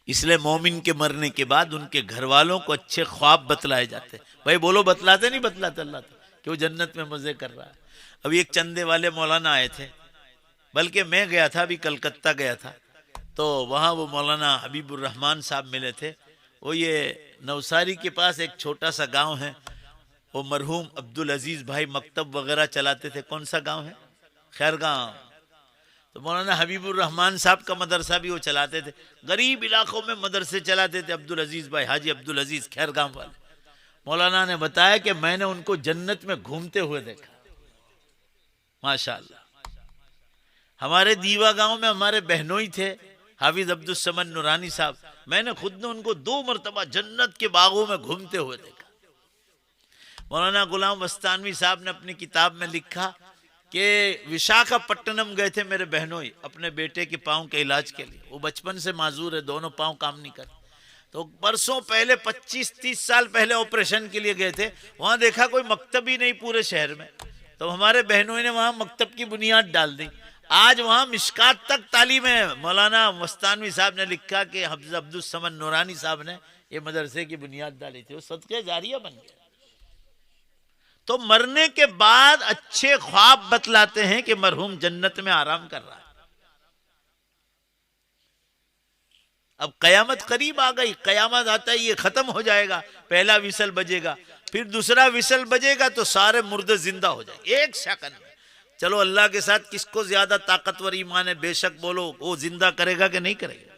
इसलिए मोमिन के मरने के बाद उनके घर वालों को अच्छे ख्वाब बतलाए जाते। भाई बोलो, बतलाते नहीं बतलाते अल्लाह कि वो जन्नत में मजे कर रहा है। अभी एक चंदे वाले मौलाना आए थे, बल्कि मैं गया था, अभी कलकत्ता गया था, तो वहाँ वो मौलाना हबीबुर रहमान साहब मिले थे। वो ये नवसारी के पास एक छोटा सा गांव है, वो मरहूम अब्दुल अजीज भाई मकतब वगैरह चलाते थे। कौन सा गांव है? खैरगांव। तो मौलाना हबीबुर रहमान साहब का मदरसा भी वो चलाते थे। गरीब इलाकों में मदरसे चलाते थे अब्दुल अजीज भाई, हाजी अब्दुल अजीज खैरगांव वाले। मौलाना ने बताया कि मैंने उनको जन्नत में घूमते हुए देखा। माशाअल्लाह। हमारे दीवा गांव में हमारे बहनोई थे, हाफिज अब्दुल समद नूरानी साहब, मैंने खुद ने उनको 2 मरतबा जन्नत के बागों में घूमते हुए देखा। मौलाना गुलाम वस्तानवी साहब ने अपनी किताब में लिखा कि विशाखापट्टनम गए थे मेरे बहनोई अपने बेटे के पाँव के इलाज के लिए। वो बचपन से माजूर है, दोनों पाँव काम नहीं करते। तो बरसों पहले, 25-30 साल पहले ऑपरेशन के लिए गए थे। वहां देखा कोई मकतब ही नहीं पूरे शहर में। तो हमारे बहनों ने वहां मकतब की बुनियाद डाल दी। आज वहां मिशकात तक तालीम है। मौलाना मस्तानवी साहब ने लिखा कि हाफिज अब्दुल समद नूरानी साहब ने ये मदरसे की बुनियाद डाली थी। वो सदके जारिया बन गया। तो मरने के बाद अच्छे ख्वाब बतलाते हैं कि मरहूम जन्नत में आराम कर रहा है। अब कयामत करीब आ गई, कयामत आता है ये खत्म हो जाएगा। पहला विसल बजेगा, फिर दूसरा विसल बजेगा तो सारे मुर्दे जिंदा हो जाएंगे 1 सेकंड में। चलो अल्लाह के साथ किसको ज्यादा ताकतवर ईमान है? बेशक बोलो, वो जिंदा करेगा कि नहीं करेगा?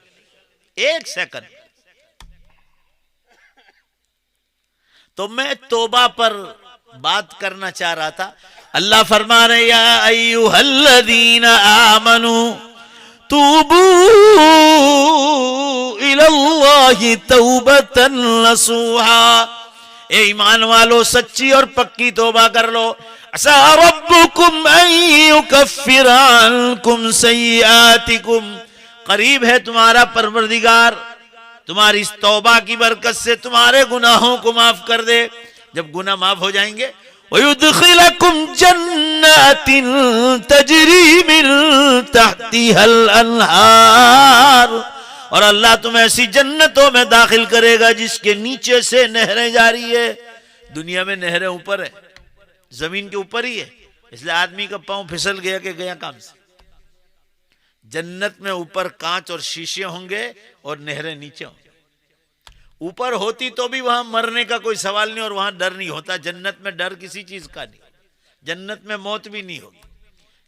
1 सेकंड। तो मैं तौबा पर बात करना चाह रहा था। अल्लाह फरमा रहे, या अय्युहल्लज़ीना आमनू तूबू इलल्लाहि तौबतन नसूहा। ए ईमान वालो, सच्ची और पक्की तौबा कर लो। असा रब्बुकुम अन युकफ्फिर अन्कुम सय्यातिकुम, करीब है तुम्हारा परवरदिगार तुम्हारी इस तौबा की बरकत से तुम्हारे गुनाहों को माफ कर दे। जब गुनाह माफ हो जाएंगे, वयुदखिलकुम जन्नातिन तजरी मिन तहतिहल अनहार, और अल्लाह तुम्हें ऐसी जन्नतों में दाखिल करेगा जिसके नीचे से नहरें जारी है। दुनिया में नहरें ऊपर है, जमीन के ऊपर ही है, इसलिए आदमी का पांव फिसल गया कि गया काम से। जन्नत में ऊपर कांच और शीशे होंगे और नहरें नीचे होंगी। ऊपर होती तो भी वहां मरने का कोई सवाल नहीं और वहां डर नहीं होता। जन्नत में डर किसी चीज का नहीं। जन्नत में मौत भी नहीं होगी,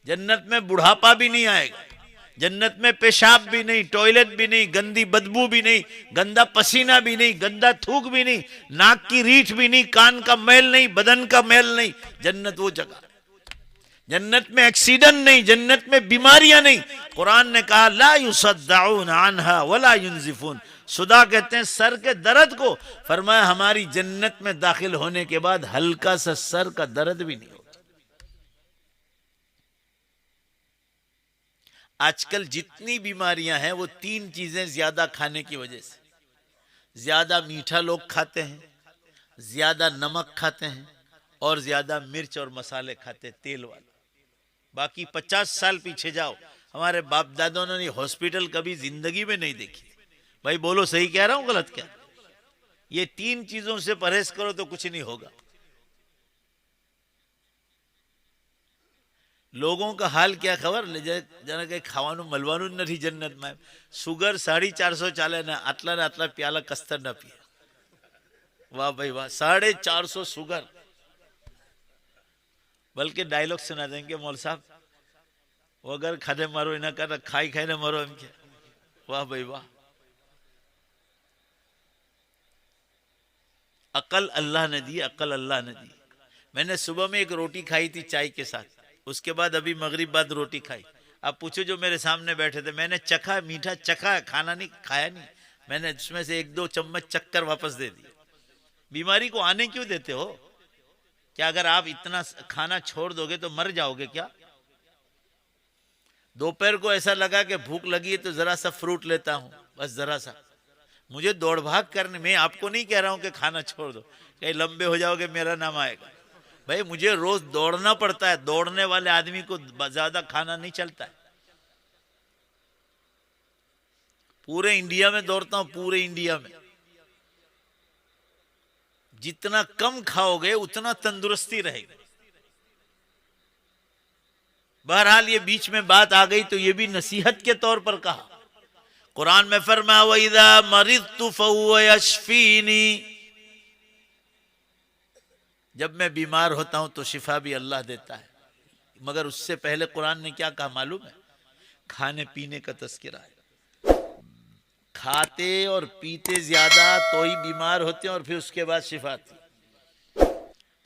जन्नत में बुढ़ापा भी नहीं आएगा, जन्नत में पेशाब भी नहीं, टॉयलेट भी नहीं, गंदी बदबू भी नहीं, गंदा पसीना भी नहीं, गंदा थूक भी नहीं, नाक की रीठ भी नहीं, कान का मैल नहीं, बदन का मैल नहीं। जन्नत वो जगह, जन्नत में एक्सीडेंट नहीं, जन्नत में बीमारियां नहीं। कुरान ने कहा ला युसद्दाऊन अन्हा वला युनजिफून, सुदा कहते हैं सर के दर्द को। फरमाया हमारी जन्नत में दाखिल होने के बाद हल्का सा सर का दर्द भी नहीं होता। आजकल जितनी बीमारियां हैं वो 3 चीजें ज्यादा खाने की वजह से। ज्यादा मीठा लोग खाते हैं, ज्यादा नमक खाते हैं और ज्यादा मिर्च और मसाले खाते हैं, तेल वाले। बाकी 50 साल पीछे जाओ, हमारे बाप दादों ने हॉस्पिटल कभी जिंदगी में नहीं देखी। भाई बोलो सही कह रहा हूं गलत क्या? ये 3 चीजों से परहेज करो तो कुछ नहीं होगा। लोगों का हाल क्या खबर, जना कहीं खावानू मलवानू नहीं जन्नत में। सुगर 450 चाले ना, आटला ने आटला प्याला कस्तर ना पिए। वाह भाई वाह, 450 सुगर। बल्कि डायलॉग सुना देंगे मौल साहब, वगर खाने मारो इना कर खाई खाई मरो एम क्या। वाह भाई वाह। अकल अल्लाह ने दी, अकल अल्लाह ने दी। मैंने सुबह में एक रोटी खाई थी चाय के साथ, उसके बाद अभी मगरिब बाद रोटी खाई। अब पूछो जो मेरे सामने बैठे थे, मैंने चखा, मीठा चखा, खाना नहीं खाया नहीं, मैंने उसमें से 1-2 चम्मच चक्कर वापस दे दिए। बीमारी को आने क्यों देते हो? क्या अगर आप इतना खाना छोड़ दोगे तो मर जाओगे क्या? दोपहर को ऐसा लगा कि भूख लगी है तो जरा सा फ्रूट लेता हूं, बस जरा सा। मुझे दौड़ भाग करने में, आपको नहीं कह रहा हूं कि खाना छोड़ दो, कहीं लंबे हो जाओगे मेरा नाम आएगा। भाई मुझे रोज दौड़ना पड़ता है, दौड़ने वाले आदमी को ज्यादा खाना नहीं चलता है। पूरे इंडिया में दौड़ता हूं, पूरे इंडिया में। जितना कम खाओगे उतना तंदुरुस्ती रहेगी। बहरहाल ये बीच में बात आ गई तो ये भी नसीहत के तौर पर कहा। कुरान में फरमाया वइज़ा मरिज़तु फहुव यशफीनी, जब मैं बीमार होता हूं तो शिफा भी अल्लाह देता है। मगर उससे पहले कुरान ने क्या कहा मालूम है? खाने पीने का तज़किरा है। खाते और पीते ज्यादा तो ही बीमार होते हैं और फिर उसके बाद शिफा आती।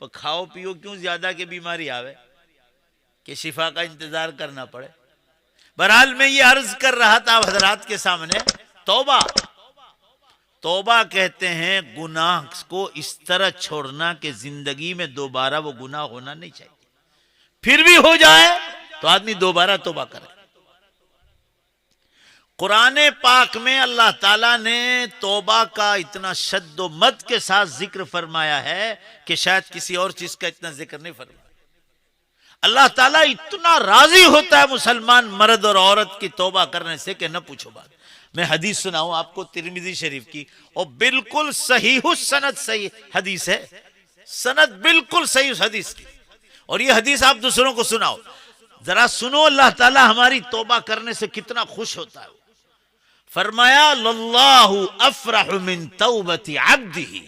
पर खाओ पियो क्यों ज्यादा के बीमारी आवे कि शिफा का इंतजार करना पड़े। बहरहाल मैं ये अर्ज कर रहा था हजरात के सामने, तौबा, तौबा कहते हैं गुनाह को इस तरह छोड़ना कि जिंदगी में दोबारा वो गुनाह होना नहीं चाहिए। फिर भी हो जाए तो आदमी दोबारा तौबा करे। कुरान पाक में अल्लाह ताला ने तौबा का इतना शद्दो मद के साथ जिक्र फरमाया है कि शायद किसी और चीज का इतना जिक्र नहीं फरमाया। अल्लाह ताला इतना राजी होता है मुसलमान मर्द और औरत की तौबा करने से कि न पूछो बात। मैं हदीस सुनाऊं आपको तिरमिजी शरीफ की, और बिल्कुल सही सनद सही हदीस है, सनद बिल्कुल सही उस हदीस की। और ये हदीस आप दूसरों को सुनाओ, जरा सुनो अल्लाह ताला हमारी तौबा करने से कितना खुश होता है। फरमाया लल्लाहु अफरहु मिन तौबति अब्दिही,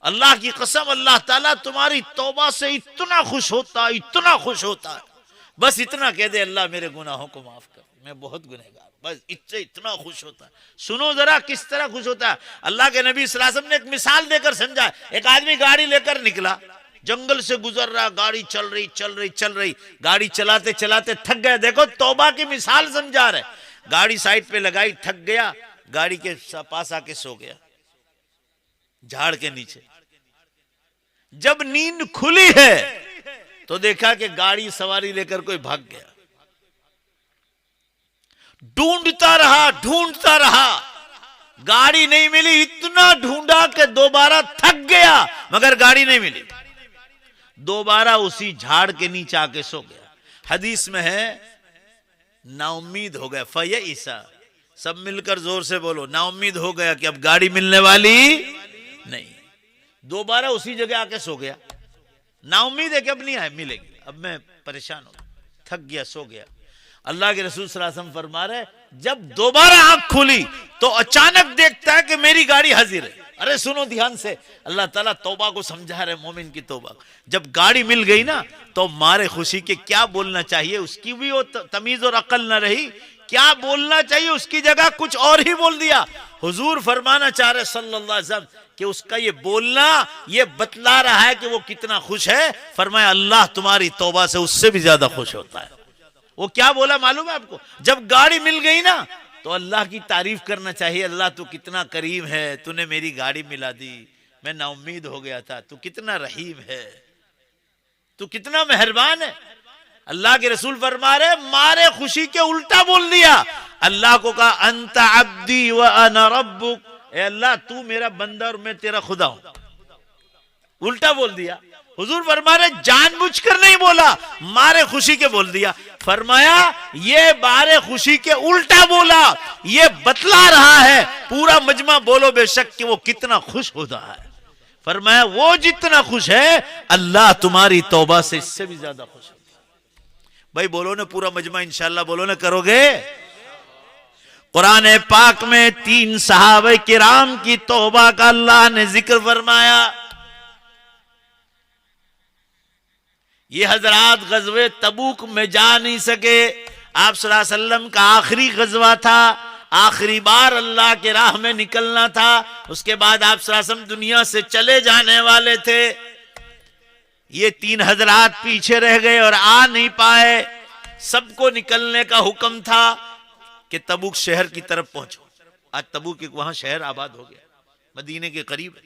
अल्लाह की कसम अल्लाह ताला तुम्हारी तौबा से इतना खुश होता है, इतना खुश होता है। बस इतना कह दे अल्लाह मेरे गुनाहों को माफ कर, मैं बहुत गुनहगार, बस इससे इतना खुश होता है। सुनो जरा किस तरह खुश होता है। अल्लाह के नबी सल्लल्लाहु अलैहि वसल्लम ने एक मिसाल देकर समझा। एक आदमी गाड़ी लेकर निकला, जंगल से गुजर रहा, गाड़ी चल रही, गाड़ी चलाते चलाते थक गया। देखो तौबा की मिसाल समझा रहे। गाड़ी साइड पे लगाई, थक गया, गाड़ी के पास आके सो गया झाड़ के नीचे। जब नींद खुली है तो देखा कि गाड़ी सवारी लेकर कोई भाग गया। ढूंढता रहा, गाड़ी नहीं मिली, इतना ढूंढा कि दोबारा थक गया मगर गाड़ी नहीं मिली। दोबारा उसी झाड़ के नीचे आके सो गया। हदीस में है नाउम्मीद हो गया, फयइसा, सब मिलकर जोर से बोलो, नाउम्मीद हो गया कि अब गाड़ी मिलने वाली नहीं। दोबारा उसी जगह आके सो गया, नाउम्मीद है कि अब नहीं मिलेगी, अब मैं परेशान हो, थक गया, सो गया। अल्लाह के रसूल सल्लल्लाहु अलैहि वसल्लम फरमा रहे, जब दोबारा आंख खुली तो अचानक देखता है कि मेरी गाड़ी हाजिर है। अरे सुनो ध्यान से, अल्लाह ताला तौबा को समझा रहे, मोमिन की तौबा। जब गाड़ी मिल गई ना तो मारे खुशी के क्या बोलना चाहिए उसकी भी वो तमीज और अकल न रही क्या बोलना चाहिए उसकी जगह कुछ और ही बोल दिया। हुजूर फरमाना चाह रहे सल्लल्लाहु अलैहि वसल्लम कि उसका ये बोलना ये बतला रहा है कि वो कितना खुश है। फरमाया अल्लाह तुम्हारी तौबा से उससे भी ज्यादा खुश होता है। वो क्या बोला मालूम है आपको? जब गाड़ी मिल गई ना तो अल्लाह की तारीफ करना चाहिए। अल्लाह तू कितना करीम है, तूने मेरी गाड़ी मिला दी, मैं नाउम्मीद हो गया था, तू कितना रहीम है, तू कितना मेहरबान है। अल्लाह के रसूल फरमा रहे मारे खुशी के उल्टा बोल दिया। अल्लाह को कहा अंत अब्दी व अना रब्बुक, ए अल्लाह तू मेरा बंदा और मैं तेरा खुदा हूं। उल्टा बोल दिया। हुजूर फरमा रहे जानबूझकर नहीं बोला, मारे खुशी के बोल दिया। फरमाया ये मारे खुशी के उल्टा बोला, ये बतला रहा है पूरा मजमा बोलो बेशक कि वो कितना खुश होता है। फरमाया वो जितना खुश है अल्लाह तुम्हारी तौबा से इससे भी ज्यादा खुश है। भाई बोलो ना पूरा मजमा इंशाअल्लाह बोलो ना करोगे। कुरान पाक में 3 सहाबे किराम की तौबा का अल्लाह ने जिक्र फरमाया। ये हजरात गज़वे तबूक में जा नहीं सके। आप सल्लल्लाहु अलैहि वसल्लम का आखिरी गज़वा था, आखिरी बार अल्लाह के राह में निकलना था। उसके बाद आप सल्लल्लाहु अलैहि वसल्लम दुनिया से चले जाने वाले थे। ये 3 हजरात पीछे रह गए और आ नहीं पाए। सबको निकलने का हुक्म था कि तबूक शहर की तरफ पहुंचो। आज तबूक वहां शहर आबाद हो गया, मदीने के करीब है।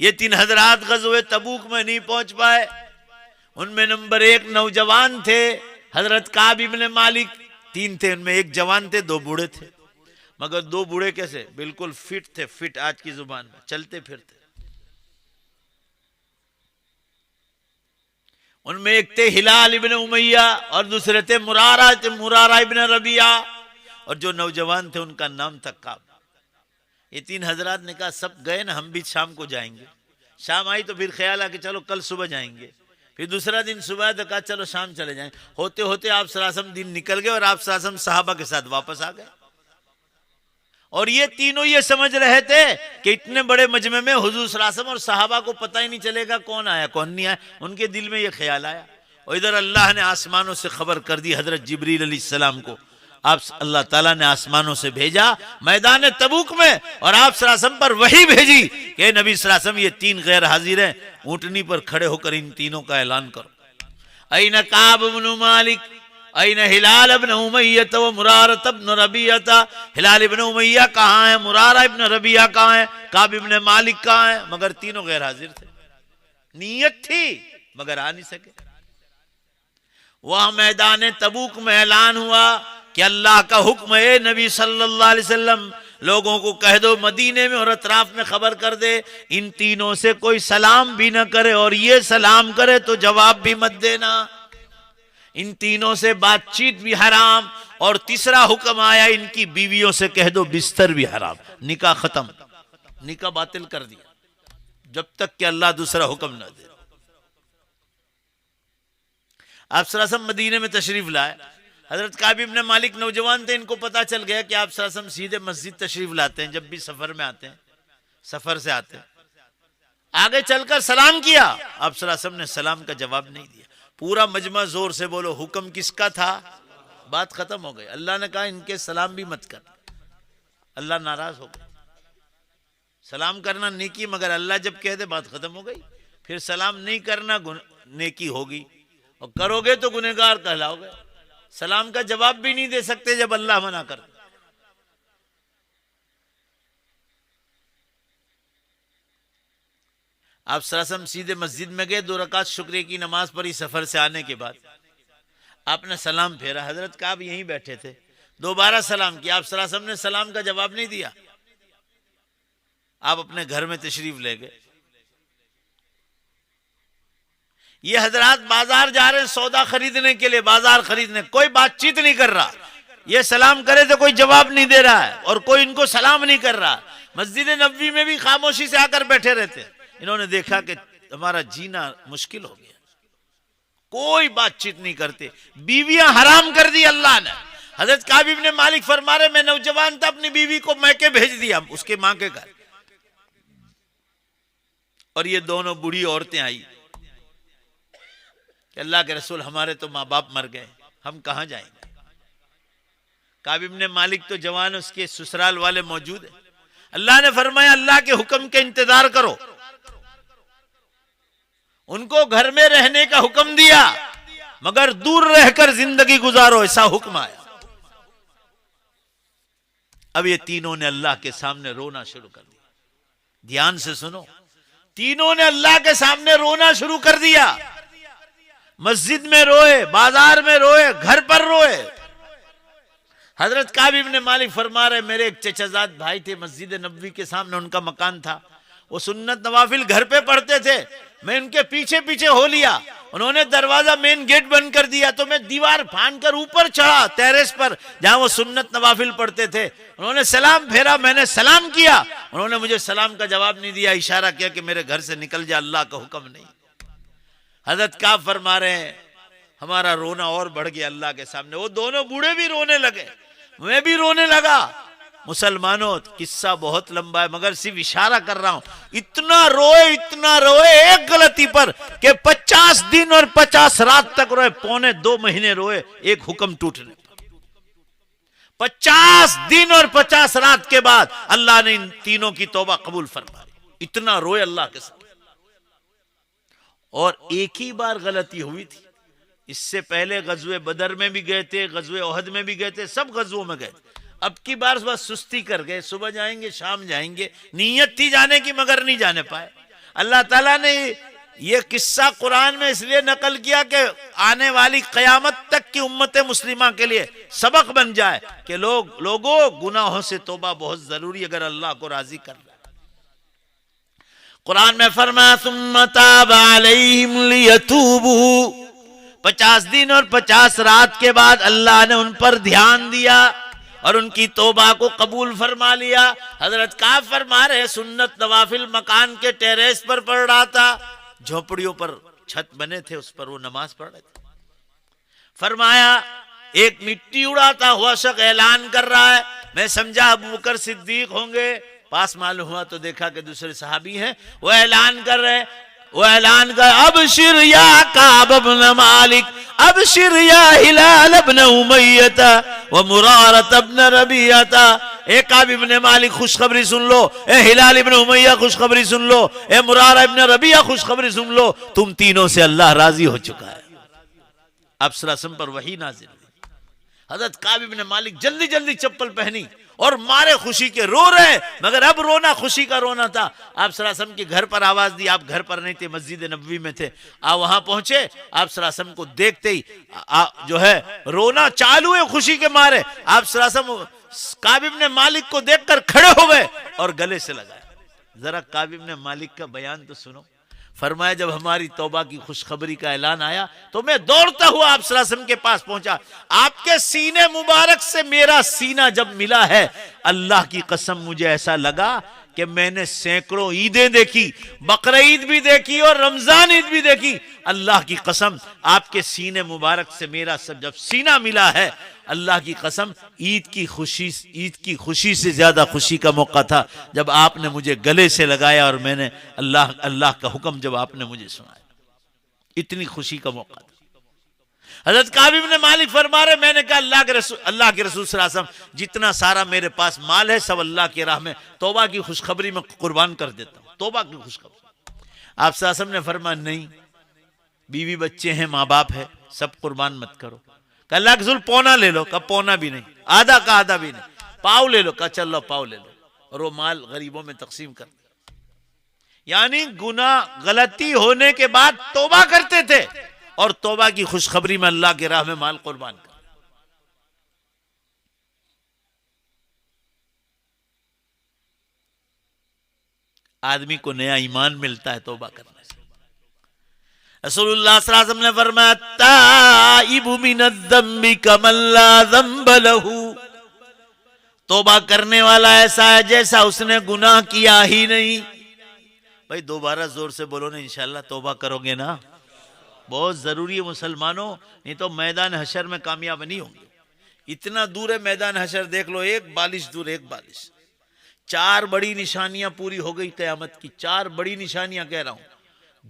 ये 3 हजरात गज़वे तबूक में नहीं पहुंच पाए। उनमें नंबर 1 नौजवान थे हजरत काब इब्न मालिक। 3 थे, उनमें 1 जवान थे, 2 बूढ़े थे। मगर 2 बूढ़े कैसे? बिल्कुल फिट थे, फिट आज की जुबान में, चलते फिरते। उनमें एक थे हिलाल इब्न उमैया और दूसरे थे मुरारा इब्न रबिया, और जो नौजवान थे उनका नाम था काब। ये 3 हजरात ने कहा सब गए ना, हम भी शाम को जाएंगे। शाम आई तो फिर ख्याल आ कि चलो कल सुबह जाएंगे। फिर दूसरा दिन सुबह तो कहा चलो शाम चले जाएंगे। होते होते आप सल्लल्लाहु अलैहि वसल्लम दिन निकल गए और आप सल्लल्लाहु अलैहि वसल्लम सहाबा के साथ वापस आ गए। और ये तीनों ये समझ रहे थे कि इतने बड़े मजमे में हुजूर सल्लल्लाहु अलैहि वसल्लम और सहाबा को पता ही नहीं चलेगा कौन आया कौन नहीं आया। उनके दिल में ये ख्याल आया और इधर अल्लाह ने आसमानों से खबर कर दी हजरत जिब्रील अलैहिस्सलाम को। आप अल्लाह ताला ने आसमानों से भेजा मैदान तबूक में और आप सल्लल्लाहु अलैहि वसल्लम पर वही भेजी कि नबी सल्लल्लाहु अलैहि वसल्लम ये 3 गैर हाजिर हैं, ऊंटनी पर खड़े होकर इन तीनों का ऐलान करो। ऐन काब इब्न मालिक, ऐन हिलाल इब्न उमैया व मुरारा इब्न रबिया। हिलाल इब्न उमैया कहाँ है, मुरारा इब्न रबिया कहाँ है, काब इब्न मालिक कहाँ है? मगर तीनों गैर हाजिर थे। नीयत थी मगर आ नहीं सके। वह मैदान तबूक में ऐलान हुआ कि अल्लाह का हुक्म है नबी सल्लल्लाहु अलैहि वसल्लम लोगों को कह दो मदीने में और अतराफ में खबर कर दे इन तीनों से कोई सलाम भी ना करे और ये सलाम करे तो जवाब भी मत देना। इन तीनों से बातचीत भी हराम और तीसरा हुक्म आया इनकी बीवियों से कह दो बिस्तर भी हराम। निकाह खत्म, निकाह बातिल कर दिया जब तक कि अल्लाह दूसरा हुक्म ना दे। आप सल्लल्लाहु अलैहि वसल्लम मदीने में तशरीफ लाए। हजरत काब इब्न मालिक नौजवान थे, इनको पता चल गया कि आप सल्लल्लाहु अलैहि वसल्लम सीधे मस्जिद तशरीफ लाते हैं जब भी सफर में आते हैं, सफर से आते हैं। आगे चलकर सलाम किया, आप सल्लल्लाहु अलैहि वसल्लम ने सलाम का जवाब नहीं दिया। पूरा मजमा जोर से बोलो हुक्म किसका था? बात खत्म हो गई। अल्लाह ने कहा इनके सलाम भी मत कर। अल्लाह नाराज हो गया। सलाम करना नेकी, मगर अल्लाह जब कह दे बात खत्म हो गई। फिर सलाम नहीं करना नेकी होगी और करोगे तो गुनहगार कहलाओगे। सलाम का जवाब भी नहीं दे सकते जब अल्लाह मना कर। आप सल्लल्लाहु अलैहि वसल्लम सीधे मस्जिद में गए, 2 रकात शुक्रिया की नमाज पढ़ी। सफर से आने के बाद आपने सलाम फेरा। हजरत काब यहीं बैठे थे, दोबारा सलाम किया। आप सल्लल्लाहु अलैहि वसल्लम ने सलाम का जवाब नहीं दिया। आप अपने घर में तशरीफ ले गए। ये हजरात बाजार जा रहे हैं सौदा खरीदने के लिए, बाजार खरीदने, कोई बातचीत नहीं कर रहा। ये सलाम करे तो कोई जवाब नहीं दे रहा है और कोई इनको सलाम नहीं कर रहा। मस्जिद नबवी में भी खामोशी से आकर बैठे रहते। इन्होंने देखा कि हमारा जीना मुश्किल हो गया, कोई बातचीत नहीं करते। बीवियां हराम कर दी अल्लाह ने। हजरत काब इब्न मालिक फरमा रहे, मैं नौजवान था, अपनी बीवी को मैके भेज दिया उसके मां के घर, और ये दोनों बूढ़ी औरतें आई कि अल्लाह के रसूल हमारे तो माँ बाप मर गए, हम कहां जाएंगे। काब इब्न मालिक तो जवान, उसके ससुराल वाले मौजूद है। अल्लाह ने फरमाया अल्लाह के हुक्म के इंतजार करो। उनको घर में रहने का हुक्म दिया, मगर दूर रहकर जिंदगी गुजारो, ऐसा हुक्म आया। अब ये तीनों ने अल्लाह के सामने रोना शुरू कर दिया। ध्यान से सुनो, तीनों ने अल्लाह के सामने रोना शुरू कर दिया। मस्जिद में रोए, बाजार में रोए, घर पर रोए। हजरत काब इब्न मालिक फरमा रहे, मेरे एक चचाजाद भाई थे, मस्जिद नबवी के सामने उनका मकान था, वो सुन्नत नवाफिल घर पे पढ़ते थे। मैं उनके पीछे पीछे हो लिया, उन्होंने दरवाजा मेन गेट बंद कर दिया, तो मैं दीवार फांद कर ऊपर चढ़ा टेरेस पर जहां वो सुन्नत नवाफिल पढ़ते थे। उन्होंने सलाम फेरा, मैंने सलाम किया, उन्होंने मुझे सलाम का जवाब नहीं दिया, इशारा किया कि मेरे घर से निकल जा, अल्लाह का हुक्म नहीं। हजरत काब फरमा रहे हैं, हमारा रोना और बढ़ गया अल्लाह के सामने। वो दोनों बूढ़े भी रोने लगे, मैं भी रोने लगा। मुसलमानों, किस्सा बहुत लंबा है, मगर सिर्फ इशारा कर रहा हूं। इतना रोए एक गलती पर कि 50 दिन और 50 रात तक रोए, 2.25 महीने रोए एक हुक्म टूटने पर। 50 दिन और 50 रात के बाद अल्लाह ने इन तीनों की तौबा कबूल फरमाई। इतना रोए अल्लाह के साथ। और एक ही बार गलती हुई थी, इससे पहले गज़वे बदर में भी गए थे, गज़वे ओहद में भी गए थे, सब गज़वों में गए। अब की बार बस सुस्ती कर गए, सुबह जाएंगे शाम जाएंगे, नीयत थी जाने की मगर नहीं जाने पाए। अल्लाह ताला ने ये किस्सा कुरान में इसलिए नकल किया कि आने वाली क़यामत तक की उम्मत मुस्लिमा के लिए सबक बन जाए कि लोगों गुनाहों से तौबा बहुत जरूरी, अगर अल्लाह को राजी कर रहा है। कुरान में फरमाया सुम्मा ताब अलैहिम लियतूबू, 50 दिन और 50 रात के बाद अल्लाह ने उन पर ध्यान दिया और उनकी तौबा को कबूल फरमा लिया। हजरत काब फरमा रहे, सुन्नत नवाफिल मकान के टेरेस पर पढ़ रहा था, झोपड़ियों पर छत बने थे, उस पर वो नमाज पढ़ रहे थे। फरमाया एक मिट्टी उड़ाता हुआ शख्स ऐलान कर रहा है, मैं समझा अबू बकर सिद्दीक होंगे, पास मालूम हुआ तो देखा कि दूसरे सहाबी हैं। वो ऐलान कर रहे, अबशिर या काब इब्न मालिक, अबशिर या हिलाल इब्न उमय्या व मुरारत इब्न रबिया। ए काब इब्न मालिक खुशखबरी सुन लो, ए हिलाल इब्न उमय्या खुशखबरी सुन लो, ए मुरारा इब्न रबिया खुशखबरी सुन लो, तुम तीनों से अल्लाह राजी हो चुका है। अब सलासम पर वही नाज़िल हुई। हजरत काब इब्न मालिक जल्दी जल्दी चप्पल पहनी और मारे खुशी के रो रहे, मगर अब रोना खुशी का रोना था। आप सलासम के घर पर आवाज दी, आप घर पर नहीं थे, मस्जिद नबवी में थे। आप वहां पहुंचे, आप सलासम को देखते ही जो है रोना चालू है खुशी के मारे। आप सलासम काब इब्न मालिक को देखकर खड़े हो गए और गले से लगाए। जरा काब इब्न मालिक का बयान तो सुनो। फरमाया जब हमारी तौबा की खुशखबरी का ऐलान आया तो मैं दौड़ता हुआ आप सल्लल्लाहु अलैहि वसल्लम के पास पहुंचा। आपके सीने मुबारक से मेरा सीना जब मिला है, अल्लाह की कसम मुझे ऐसा लगा कि मैंने सैकड़ों ईदें देखी, बकरा ईद भी देखी और रमजान ईद भी देखी। अल्लाह की कसम आपके सीने मुबारक से मेरा सब जब सीना मिला है, अल्लाह की कसम ईद की खुशी से ज्यादा खुशी का मौका था जब आपने मुझे गले से लगाया और मैंने अल्लाह का हुक्म जब आपने मुझे सुनाया। इतनी खुशी का मौका था। हजरत काब इब्न मालिक फरमा रहे, मैंने कहा अल्लाह के रसूल सल्लल्लाहु अलैहि वसल्लम जितना सारा मेरे पास माल है सब अल्लाह की राह में तौबा की खुशखबरी में कुर्बान कर देता हूं, तौबा की खुशखबरी। आप सल्लल्लाहु अलैहि वसल्लम ने फरमाया नहीं, बीवी बच्चे हैं, माँ बाप है, सब कुर्बान मत करो। अल्लाह के रसूल पौना ले लो, का पौना भी नहीं, आधा का आधा भी नहीं, पाव ले लो, का चल लो पाव ले लो, और वो माल गरीबों में तकसीम कर दिया। यानी गुनाह गलती होने के बाद तौबा करते थे और तौबा की खुशखबरी में अल्लाह की राह में माल कुर्बान कर। आदमी को नया ईमान मिलता है तौबा करने से। रसूलुल्लाह सल्लल्लाहु अलैहि वसल्लम ने फरमाया ताइबु मिनद्दम्बि कमल्ला ज़म्ब लहू, तौबा करने वाला ऐसा है जैसा उसने गुनाह किया ही नहीं। भाई दोबारा जोर से बोलो ना, इंशाल्लाह तौबा करोगे ना, बहुत जरूरी है मुसलमानों, नहीं तो मैदान हशर में कामयाब नहीं होंगे। इतना दूर है मैदान हशर, देख लो, एक बालिश दूर, एक बालिश। 4 बड़ी निशानियां पूरी हो गई कयामत की, 4 बड़ी निशानियां कह रहा हूं।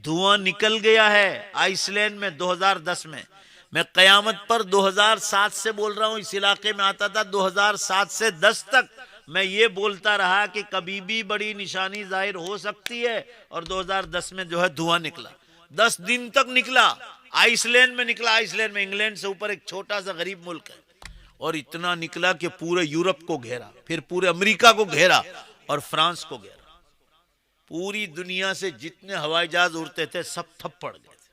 धुआं निकल गया है आइसलैंड में 2010 में। मैं कयामत पर 2007 से बोल रहा हूं, इस इलाके में आता था 2007 से 10 तक मैं ये बोलता रहा कि कभी भी बड़ी निशानी जाहिर हो सकती है, और 2010 में जो है धुआं निकला। 10 दिन तक निकला, आइसलैंड में निकला। आइसलैंड में इंग्लैंड से ऊपर एक छोटा सा गरीब मुल्क है, और इतना निकला कि पूरे यूरोप को घेरा, फिर पूरे अमेरिका को घेरा और फ्रांस को घेरा। पूरी दुनिया से जितने हवाई जहाज उड़ते थे सब ठप पड़ गए थे।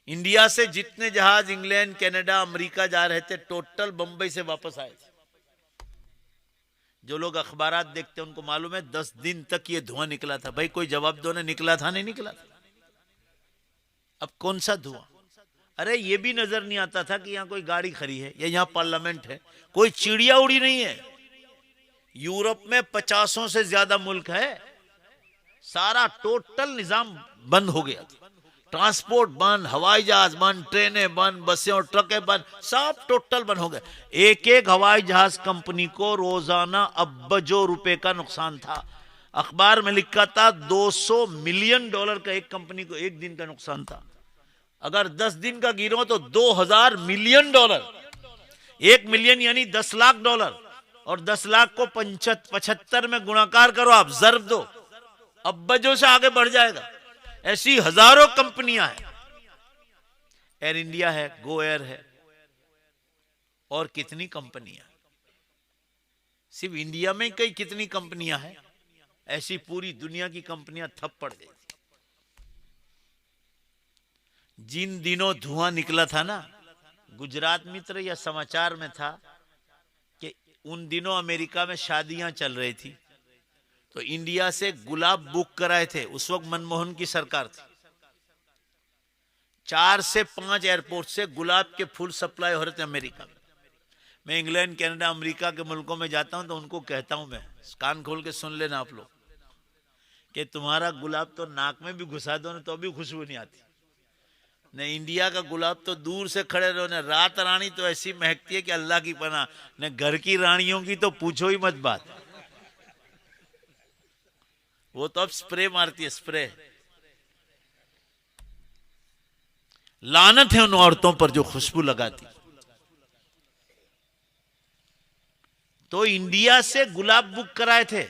इंडिया से जितने जहाज इंग्लैंड, कनाडा, अमेरिका जा रहे थे, टोटल बंबई से वापस आए थे। जो लोग अखबारात देखते हैं उनको मालूम है 10 दिन तक ये धुआं निकला था। भाई कोई जवाब दो ना, निकला था नहीं निकला था? अब कौन सा धुआं? अरे ये भी नजर नहीं आता था कि यहां कोई गाड़ी खड़ी है या यहां पार्लियामेंट है, कोई चिड़िया उड़ी नहीं है। यूरोप में 50 से ज्यादा मुल्क है, सारा टोटल निजाम बंद हो गया था। ट्रांसपोर्ट बंद, हवाई जहाज बंद, ट्रेनें बंद, बसें और ट्रकें बंद, सब टोटल बंद हो गए। एक एक हवाई जहाज कंपनी को रोजाना अब्बजों रुपए का नुकसान था। अखबार में लिखा था $200 मिलियन का एक कंपनी को एक दिन का नुकसान था। अगर 10 दिन का गिनो तो $2000 मिलियन। 1 मिलियन यानी $10 लाख, और 10 लाख को 75 में गुणाकार करो, आप जर्ब दो, अब्बजों से आगे बढ़ जाएगा। ऐसी हजारों कंपनियां हैं। एयर इंडिया है, गो एयर है, और कितनी कंपनियां, सिर्फ इंडिया में कई कितनी कंपनियां हैं, ऐसी पूरी दुनिया की कंपनियां ठप पड़ गई थी। जिन दिनों धुआं निकला था ना, गुजरात मित्र या समाचार में था कि उन दिनों अमेरिका में शादियां चल रही थी, तो इंडिया से गुलाब बुक कराए थे। उस वक्त मनमोहन की सरकार थी। 4 से 5 एयरपोर्ट से गुलाब के फूल सप्लाई हो रहे थे अमेरिका में। मैं इंग्लैंड, कनाडा, अमेरिका के मुल्कों में जाता हूं तो उनको कहता हूं, मैं कान खोल के सुन लेना आप लोग, कि तुम्हारा गुलाब तो नाक में भी घुसा दो ना तो भी खुशबू नहीं आती। न इंडिया का गुलाब तो दूर से खड़े रहो, न रात रानी तो ऐसी महकती है कि अल्लाह की पनाह, न घर की रानियों की तो पूछो ही मत बात। वो तो अब स्प्रे मारती है, स्प्रे। लानत है उन औरतों पर जो खुशबू लगाती। तो इंडिया से गुलाब बुक कराए थे,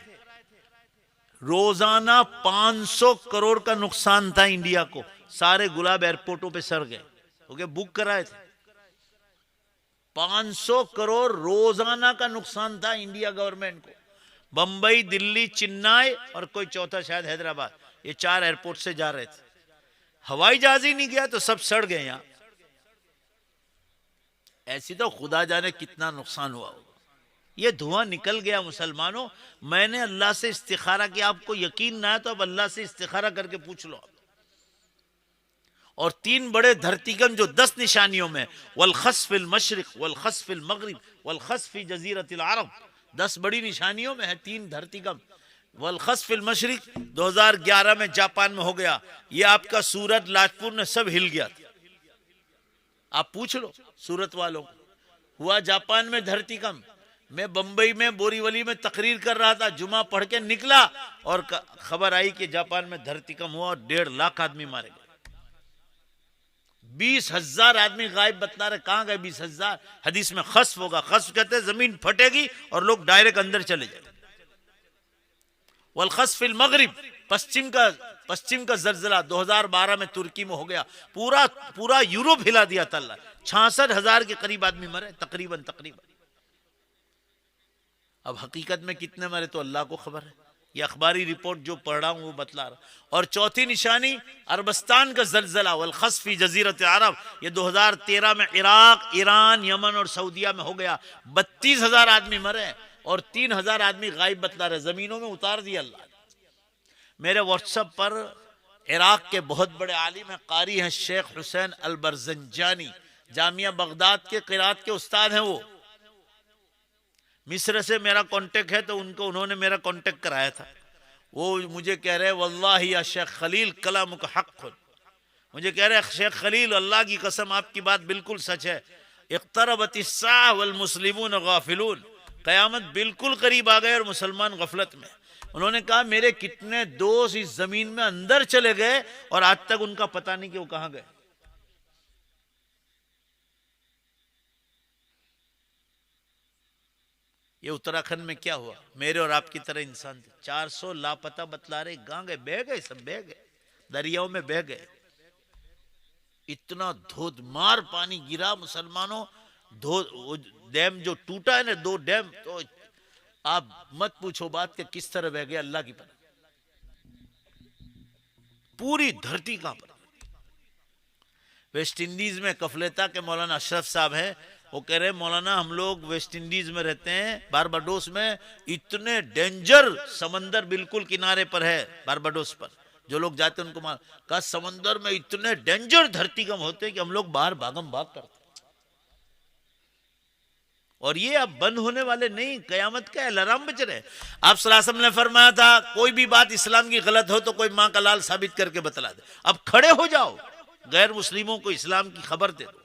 रोजाना 500 करोड़ का नुकसान था इंडिया को। सारे गुलाब एयरपोर्टों पे सड़ गए, ओके, बुक कराए थे। 500 करोड़ रोजाना का नुकसान था इंडिया गवर्नमेंट को। बंबई, दिल्ली, चेन्नई और कोई चौथा शायद हैदराबाद, ये 4 एयरपोर्ट से जा रहे थे। हवाई जहाज ही नहीं गया तो सब सड़ गए यहां। ऐसी तो खुदा जाने कितना नुकसान हुआ होगा। ये धुआं निकल गया मुसलमानों। मैंने अल्लाह से इस्तिखारा किया, आपको यकीन ना है तो अब अल्लाह से इस्तिखारा करके पूछ लो। और 3 बड़े धरतीकंप जो 10 निशानियों में, वल खस्फिल मशरिक वल खस्फिल मगरिब वल खस्फी जजीरतिल अरब, 10 बड़ी निशानियों में है 3 धरतीकंप। वल खस्फिल मशरिक 2011 में जापान में हो गया। ये आपका सूरत, लाजपुर ने सब हिल गया था। आप पूछ लो सूरत वालों को, हुआ जापान में धरतीकंप। मैं बंबई में बोरीवली में तकरीर कर रहा था, जुमा पढ़ के निकला और खबर आई कि जापान में धरतीकंप हुआ और 1.5 लाख आदमी मारे गए। 20,000 आदमी गायब बतला रहे। कहां गए 20,000? हदीस में खस्फ होगा। खस्फ कहते हैं जमीन फटेगी और लोग डायरेक्ट अंदर चले जाए। वल खस्फिल मगरिब, पश्चिम का जलजला 2012 में तुर्की में हो गया। पूरा यूरोप हिला दिया था अल्लाह। 66,000 के करीब आदमी मरे तकरीबन। अब हकीकत में कितने मरे तो अल्लाह को खबर है। ये अखबारी रिपोर्ट जो पढ़ रहा हूं वो बतला रहा। और चौथी निशानी अरबस्तान का जलजला, वल खस्फी जजीरत अरब, ये 2013 में इराक, ईरान, यमन और सऊदिया में हो गया। 32,000 आदमी मरे और 3,000 आदमी गायब बतला रहे, जमीनों में उतार दिया अल्लाह। मेरे व्हाट्सएप पर इराक के बहुत बड़े आलिम हैं, कारी हैं, शेख हुसैन अल बरजंजानी, जामिया बगदाद के क़िरात के उस्ताद हैं। वो मिस्र से मेरा कांटेक्ट है, तो उन्होंने मेरा कांटेक्ट कराया था। वो मुझे कह रहे वल्लाही या शेख खलील कलामुक हक़्क़ुन, मुझे कह रहे शेख खलील अल्लाह की कसम आपकी बात बिल्कुल सच है। इक़्तरबतिस्साअ वल मुस्लिमून गाफिलून, क़यामत बिल्कुल करीब आ गए और मुसलमान गफलत में। उन्होंने कहा मेरे कितने दोस्त इस जमीन में अंदर चले गए और आज तक उनका पता नहीं कि वो कहां गए। ये उत्तराखंड में क्या हुआ, मेरे और आपकी तरह इंसान थे, 400 लापता बतला रहे, कहां गए, बह गए, सब बह गए, दरियाओं में बह गए। इतना धोधमार पानी गिरा मुसलमानों, डैम जो टूटा है ना, 2 डैम, तो आप मत पूछो बात के किस तरह बह गया, अल्लाह की पनाह, पूरी धरती कांप रही। वेस्ट इंडीज में कफलेता के मौलाना अशरफ साहब हैं, वो कह रहे मौलाना हम लोग वेस्ट इंडीज में रहते हैं, बारबाडोस में, इतने डेंजर समंदर बिल्कुल किनारे पर है बारबाडोस पर, जो लोग जाते हैं उनको मार, कहा समंदर में इतने डेंजर धरतीकंप होते हैं कि हम लोग बाहर भागम भाग करते। और ये अब बंद होने वाले नहीं, कयामत का अलार्म बज रहे। आप सल्लल्लाहु अलैहि वसल्लम ने फरमाया था कोई भी बात इस्लाम की गलत हो तो कोई माँ का लाल साबित करके बतला दे। अब खड़े हो जाओ, गैर मुस्लिमों को इस्लाम की खबर दे दो।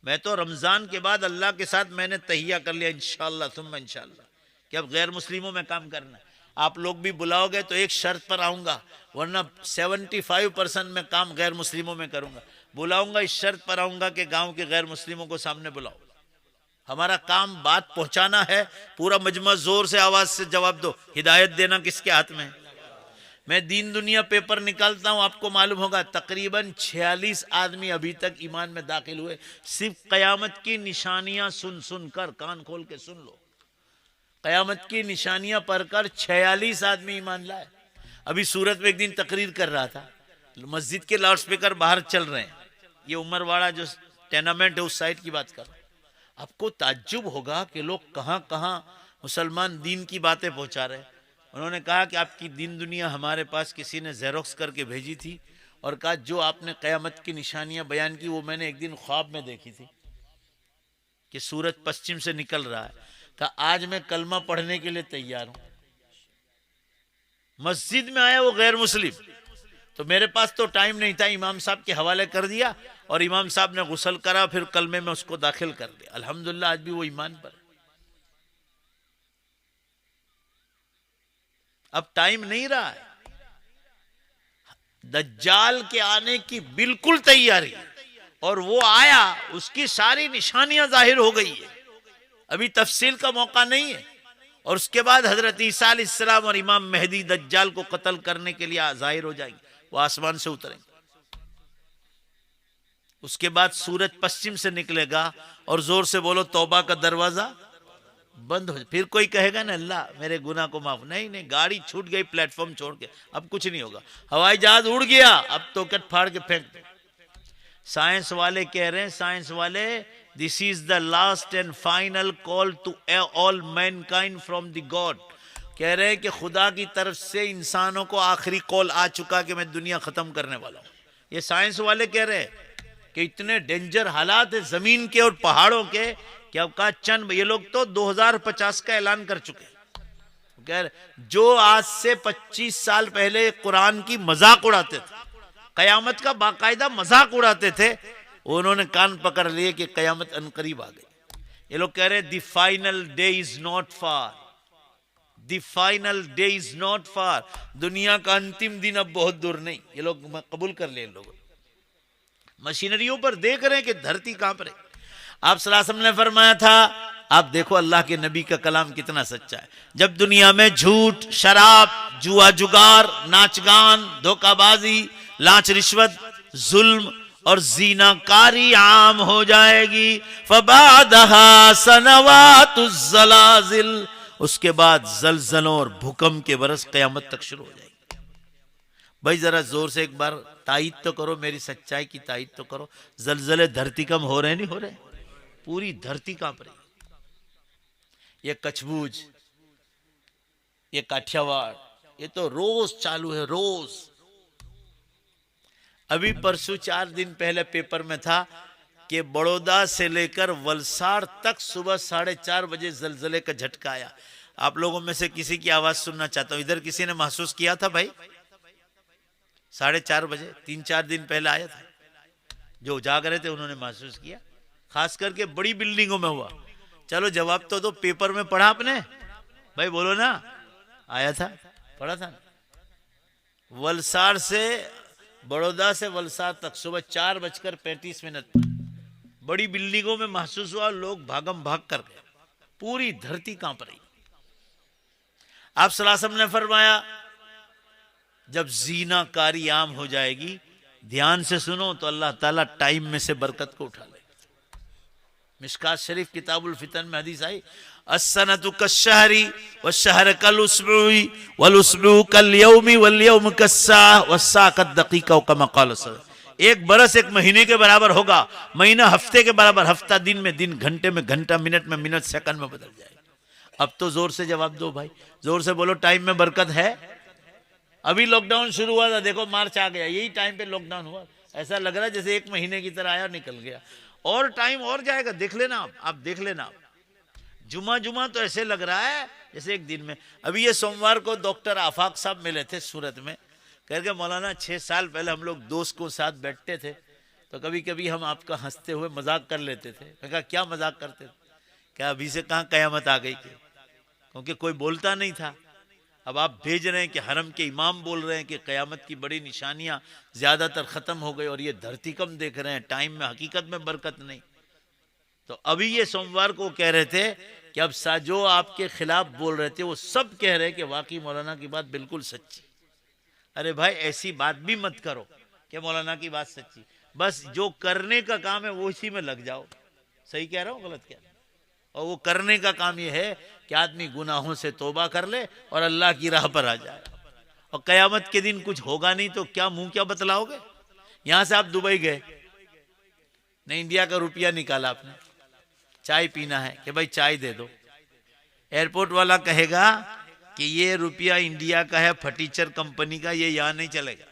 मैं तो रमजान के बाद अल्लाह के साथ मैंने तहिया कर लिया इंशाअल्लाह सुम्मा इंशाअल्लाह कि अब गैर मुस्लिमों में काम करना है। आप लोग भी बुलाओगे तो एक शर्त पर आऊंगा, वरना 75% में काम गैर मुस्लिमों में करूंगा। बुलाऊंगा इस शर्त पर आऊंगा कि गांव के गैर मुस्लिमों को सामने बुलाओ। हमारा काम बात पहुंचाना है, पूरा मजमा जोर से आवाज से जवाब दो। हिदायत देना किसके हाथ में है? मैं दीन दुनिया पेपर निकालता हूं, आपको मालूम होगा तकरीबन 46 आदमी अभी तक ईमान में दाखिल हुए, सिर्फ कयामत की निशानियां सुन सुनकर, कान खोल के सुन लो, कयामत की निशानियां पढ़कर 46 आदमी ईमान लाए। अभी सूरत में एक दिन तकरीर कर रहा था, मस्जिद के लाउड स्पीकर बाहर चल रहे हैं, ये उमरवाड़ा जो टेनामेंट है उस साइड की बात कर रहा हूं। आपको ताज्जुब होगा कि लोग कहां कहां मुसलमान दीन की बातें पहुंचा रहे हैं। उन्होंने कहा कि आपकी दीन दुनिया हमारे पास किसी ने जेरोक्स करके भेजी थी और कहा जो आपने कयामत की निशानियां बयान की वो मैंने एक दिन ख्वाब में देखी थी कि सूरज पश्चिम से निकल रहा है। तो आज मैं कलमा पढ़ने के लिए तैयार हूं। मस्जिद में आया वो गैर मुस्लिम, तो मेरे पास तो टाइम नहीं था, इमाम साहब के हवाले कर दिया और इमाम साहब ने गुस्ल करा, फिर कलमे में उसको दाखिल कर दिया। अल्हम्दुलिल्लाह आज भी वो ईमान पर। अब टाइम नहीं रहा है, दज्जाल के आने की बिल्कुल तैयारी, और वो आया, उसकी सारी निशानियां जाहिर हो गई है, अभी तफसील का मौका नहीं है। और उसके बाद हजरत ईसा अलैहिस्सलाम और इमाम मेहदी दज्जाल को कत्ल करने के लिए जाहिर हो जाएंगे, वो आसमान से उतरेंगे। उसके बाद सूरज पश्चिम से निकलेगा और जोर से बोलो तौबा का दरवाजा बंद हो। फिर कोई कहेगा ना अल्लाह मेरे गुनाह को माफ, नहीं नहीं, गाड़ी छूट गई प्लेटफॉर्म छोड़ के, अब कुछ नहीं होगा। हवाई जहाज उड़ गया, अब तो कट फाड़ के फेंक दो। साइंस वाले कह रहे हैं, साइंस वाले, this is the last and final call to all mankind from the god. कह रहे हैं कि खुदा की तरफ से इंसानों को आखिरी कॉल आ चुका कि मैं दुनिया खत्म करने वाला हूं। ये साइंस वाले कह रहे हैं कि इतने डेंजर हालात है जमीन के और पहाड़ों के कि अब का चंद, ये लोग तो 2050 का ऐलान कर चुके हैं। कह रहे जो आज से 25 साल पहले कुरान की मजाक उड़ाते थे, कयामत का बाकायदा मजाक उड़ाते थे, उन्होंने कान पकड़ लिए कि कयामत अनकरीब आ गई। ये लोग कह रहे the final day is not far, the final day is not far, दुनिया का अंतिम दिन अब बहुत दूर नहीं। ये लोग कबूल कर लिए, लोग मशीनरियों पर देख रहे हैं कि धरती कांप रही। आप सल्लल्लाहु अलैहि वसल्लम ने फरमाया था, आप देखो अल्लाह के नबी का कलाम कितना सच्चा है, जब दुनिया में झूठ, शराब, जुआ जुगार, नाच गान, धोखाबाजी, लांच रिश्वत, जुल्म और जीनाकारी आम हो जाएगी, फबादहा सनवातुज ज़लाज़िल, उसके बाद जलजलों और भूकंप के बरस कयामत तक शुरू हो जाएगी। भाई जरा जोर से एक बार तायीद तो करो, मेरी सच्चाई की तायीद तो करो। जलजले धरती कम हो रहे नहीं हो रहे, पूरी धरती कांप रही। ये कछबूज, ये काठियावाड़, ये तो रोज चालू है, रोज अभी परसों 4 दिन पहले पेपर में था कि बड़ौदा से लेकर वलसाड़ तक सुबह 4:30 बजे जलजले का झटका आया। आप लोगों में से किसी की आवाज सुनना चाहता हूं, इधर किसी ने महसूस किया था भाई? 4:30 बजे 3-4 दिन पहले आया था। जो जाग रहे थे उन्होंने महसूस किया, खास करके बड़ी बिल्डिंगों में हुआ। चलो जवाब तो दो, पेपर में पढ़ा आपने भाई? बोलो ना, आया था, पढ़ा था। वलसाड़ से, बड़ौदा से वलसाड़ तक सुबह 4:35 बड़ी बिल्डिंगों में महसूस हुआ। लोग भागम भाग कर गए, पूरी धरती कांप रही। आप सल्लल्लाहु अलैहि वसल्लम ने फरमाया, जब जीनाकारी आम हो जाएगी, ध्यान से सुनो, तो अल्लाह ताला टाइम में से बरकत को उठा ले। मिशकात शरीफ किताबुल फितन में हदीस आई, अस्सनतु कश्शहरी वश्शहर कल उसबुई वल उसबु कल यौमी वल यौम कस्सा वस्सा कद्दक़ीक़ा व कमा क़ाल सल्लल्लाहु। एक बरस एक महीने के बराबर होगा, महीना हफ्ते के बराबर, हफ्ता दिन में दिन, घंटे में घंटा, मिनट में मिनट, सेकंड में बदल जाएगा। अब तो जोर से जवाब दो भाई, जोर से बोलो, टाइम में बरकत है? अभी लॉकडाउन शुरू हुआ था, देखो मार्च आ गया, यही टाइम पे लॉकडाउन हुआ। ऐसा लग रहा है जैसे 1 महीने की तरह आया निकल गया, और टाइम और जाएगा। देख लेना आप देख लेना। जुमा तो ऐसे लग रहा है जैसे एक दिन में। अभी ये सोमवार को डॉक्टर आफाक साहब मिले थे सूरत में, कह के मौलाना 6 साल पहले हम लोग दोस्त को साथ बैठते थे, तो कभी कभी हम आपका हंसते हुए मजाक कर लेते थे। मैं कहा क्या मजाक करते थे? क्या अभी से कहाँ कयामत आ गई थी? क्योंकि कोई बोलता नहीं था। अब आप भेज रहे हैं कि हरम के इमाम बोल रहे हैं कि कयामत की बड़ी निशानियां ज्यादातर खत्म हो गई, और ये धरती कम देख रहे हैं, टाइम में हकीकत में बरकत नहीं। तो अभी ये सोमवार को कह रहे थे कि अब जो आपके खिलाफ बोल रहे थे वो सब कह रहे कि वाकई मौलाना की बात बिल्कुल सच्ची। अरे भाई ऐसी बात भी मत करो कि मौलाना की बात सच्ची, बस जो करने का काम है वो इसी में लग जाओ। सही कह रहा हूँ, गलत कह रहा हूं? और वो करने का काम ये है कि आदमी गुनाहों से तौबा कर ले और अल्लाह की राह पर आ जाए। और कयामत के दिन कुछ होगा नहीं तो क्या मुंह क्या बतलाओगे? यहां से आप दुबई गए, नहीं इंडिया का रुपया निकाला आपने, चाय पीना है कि भाई चाय दे दो, एयरपोर्ट वाला कहेगा कि ये रुपया इंडिया का है, फर्नीचर कंपनी का, ये यहां नहीं चलेगा,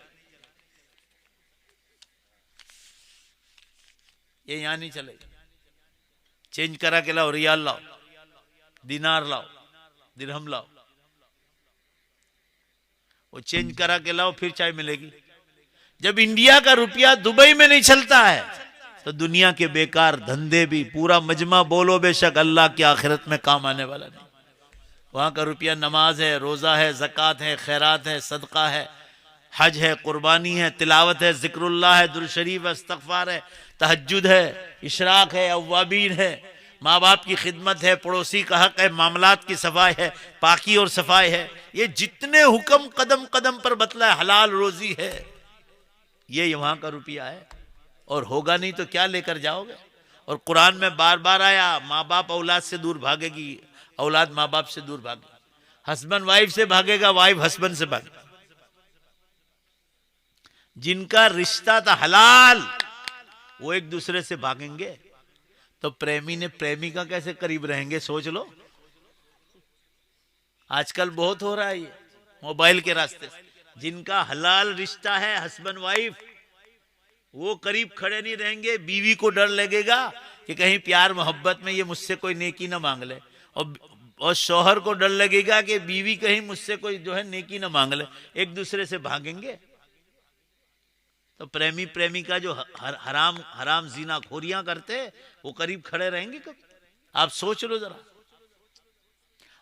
ये यहां नहीं चलेगा। चेंज करा के लाओ, रियाल लाओ, दिनार लाओ, दिरहम लाओ, वो चेंज करा के लाओ, फिर चाय मिलेगी। जब इंडिया का रुपया दुबई में नहीं चलता है तो दुनिया के बेकार धंधे भी, पूरा मजमा बोलो बेशक, अल्लाह की आखिरत में काम आने वाला नहीं। वहां का रुपया नमाज है, रोजा है, ज़कात है, खैरात है, सदका है, हज है, कुर्बानी है, तिलावत है, जिक्रुल्लाह है, दुरूद शरीफ है, इस्तग़फ़ार है, तहज्जुद है, इशराक है, अव्वाबीन है, माँ बाप की खिदमत है, पड़ोसी का हक है, मामलात की सफाई है, पाकी और सफाई है। ये जितने हुक्म कदम कदम पर बतला है, हलाल रोजी है, ये वहां का रुपया है। और होगा नहीं तो क्या लेकर जाओगे? और कुरान में बार बार आया, माँ बाप औलाद से दूर भागेगी, औलाद माँ बाप से दूर भागेगी, हस्बैंड वाइफ से भागेगा, वाइफ हस्बैंड से भागेगा। जिनका रिश्ता था हलाल वो एक दूसरे से भागेंगे, तो प्रेमी ने प्रेमिका कैसे करीब रहेंगे? सोच लो। आजकल बहुत हो रहा है ये मोबाइल के रास्ते से। जिनका हलाल रिश्ता है हस्बैंड वाइफ, वो करीब खड़े नहीं रहेंगे। बीवी को डर लगेगा कि कहीं प्यार मोहब्बत में ये मुझसे कोई नेकी ना मांग ले, और शौहर को डर लगेगा कि बीवी कहीं मुझसे कोई जो है नेकी ना मांग ले, एक दूसरे से भागेंगे। तो प्रेमी प्रेमिका जो हराम जीना खोरियां करते, वो करीब खड़े रहेंगे कब? आप सोच लो जरा।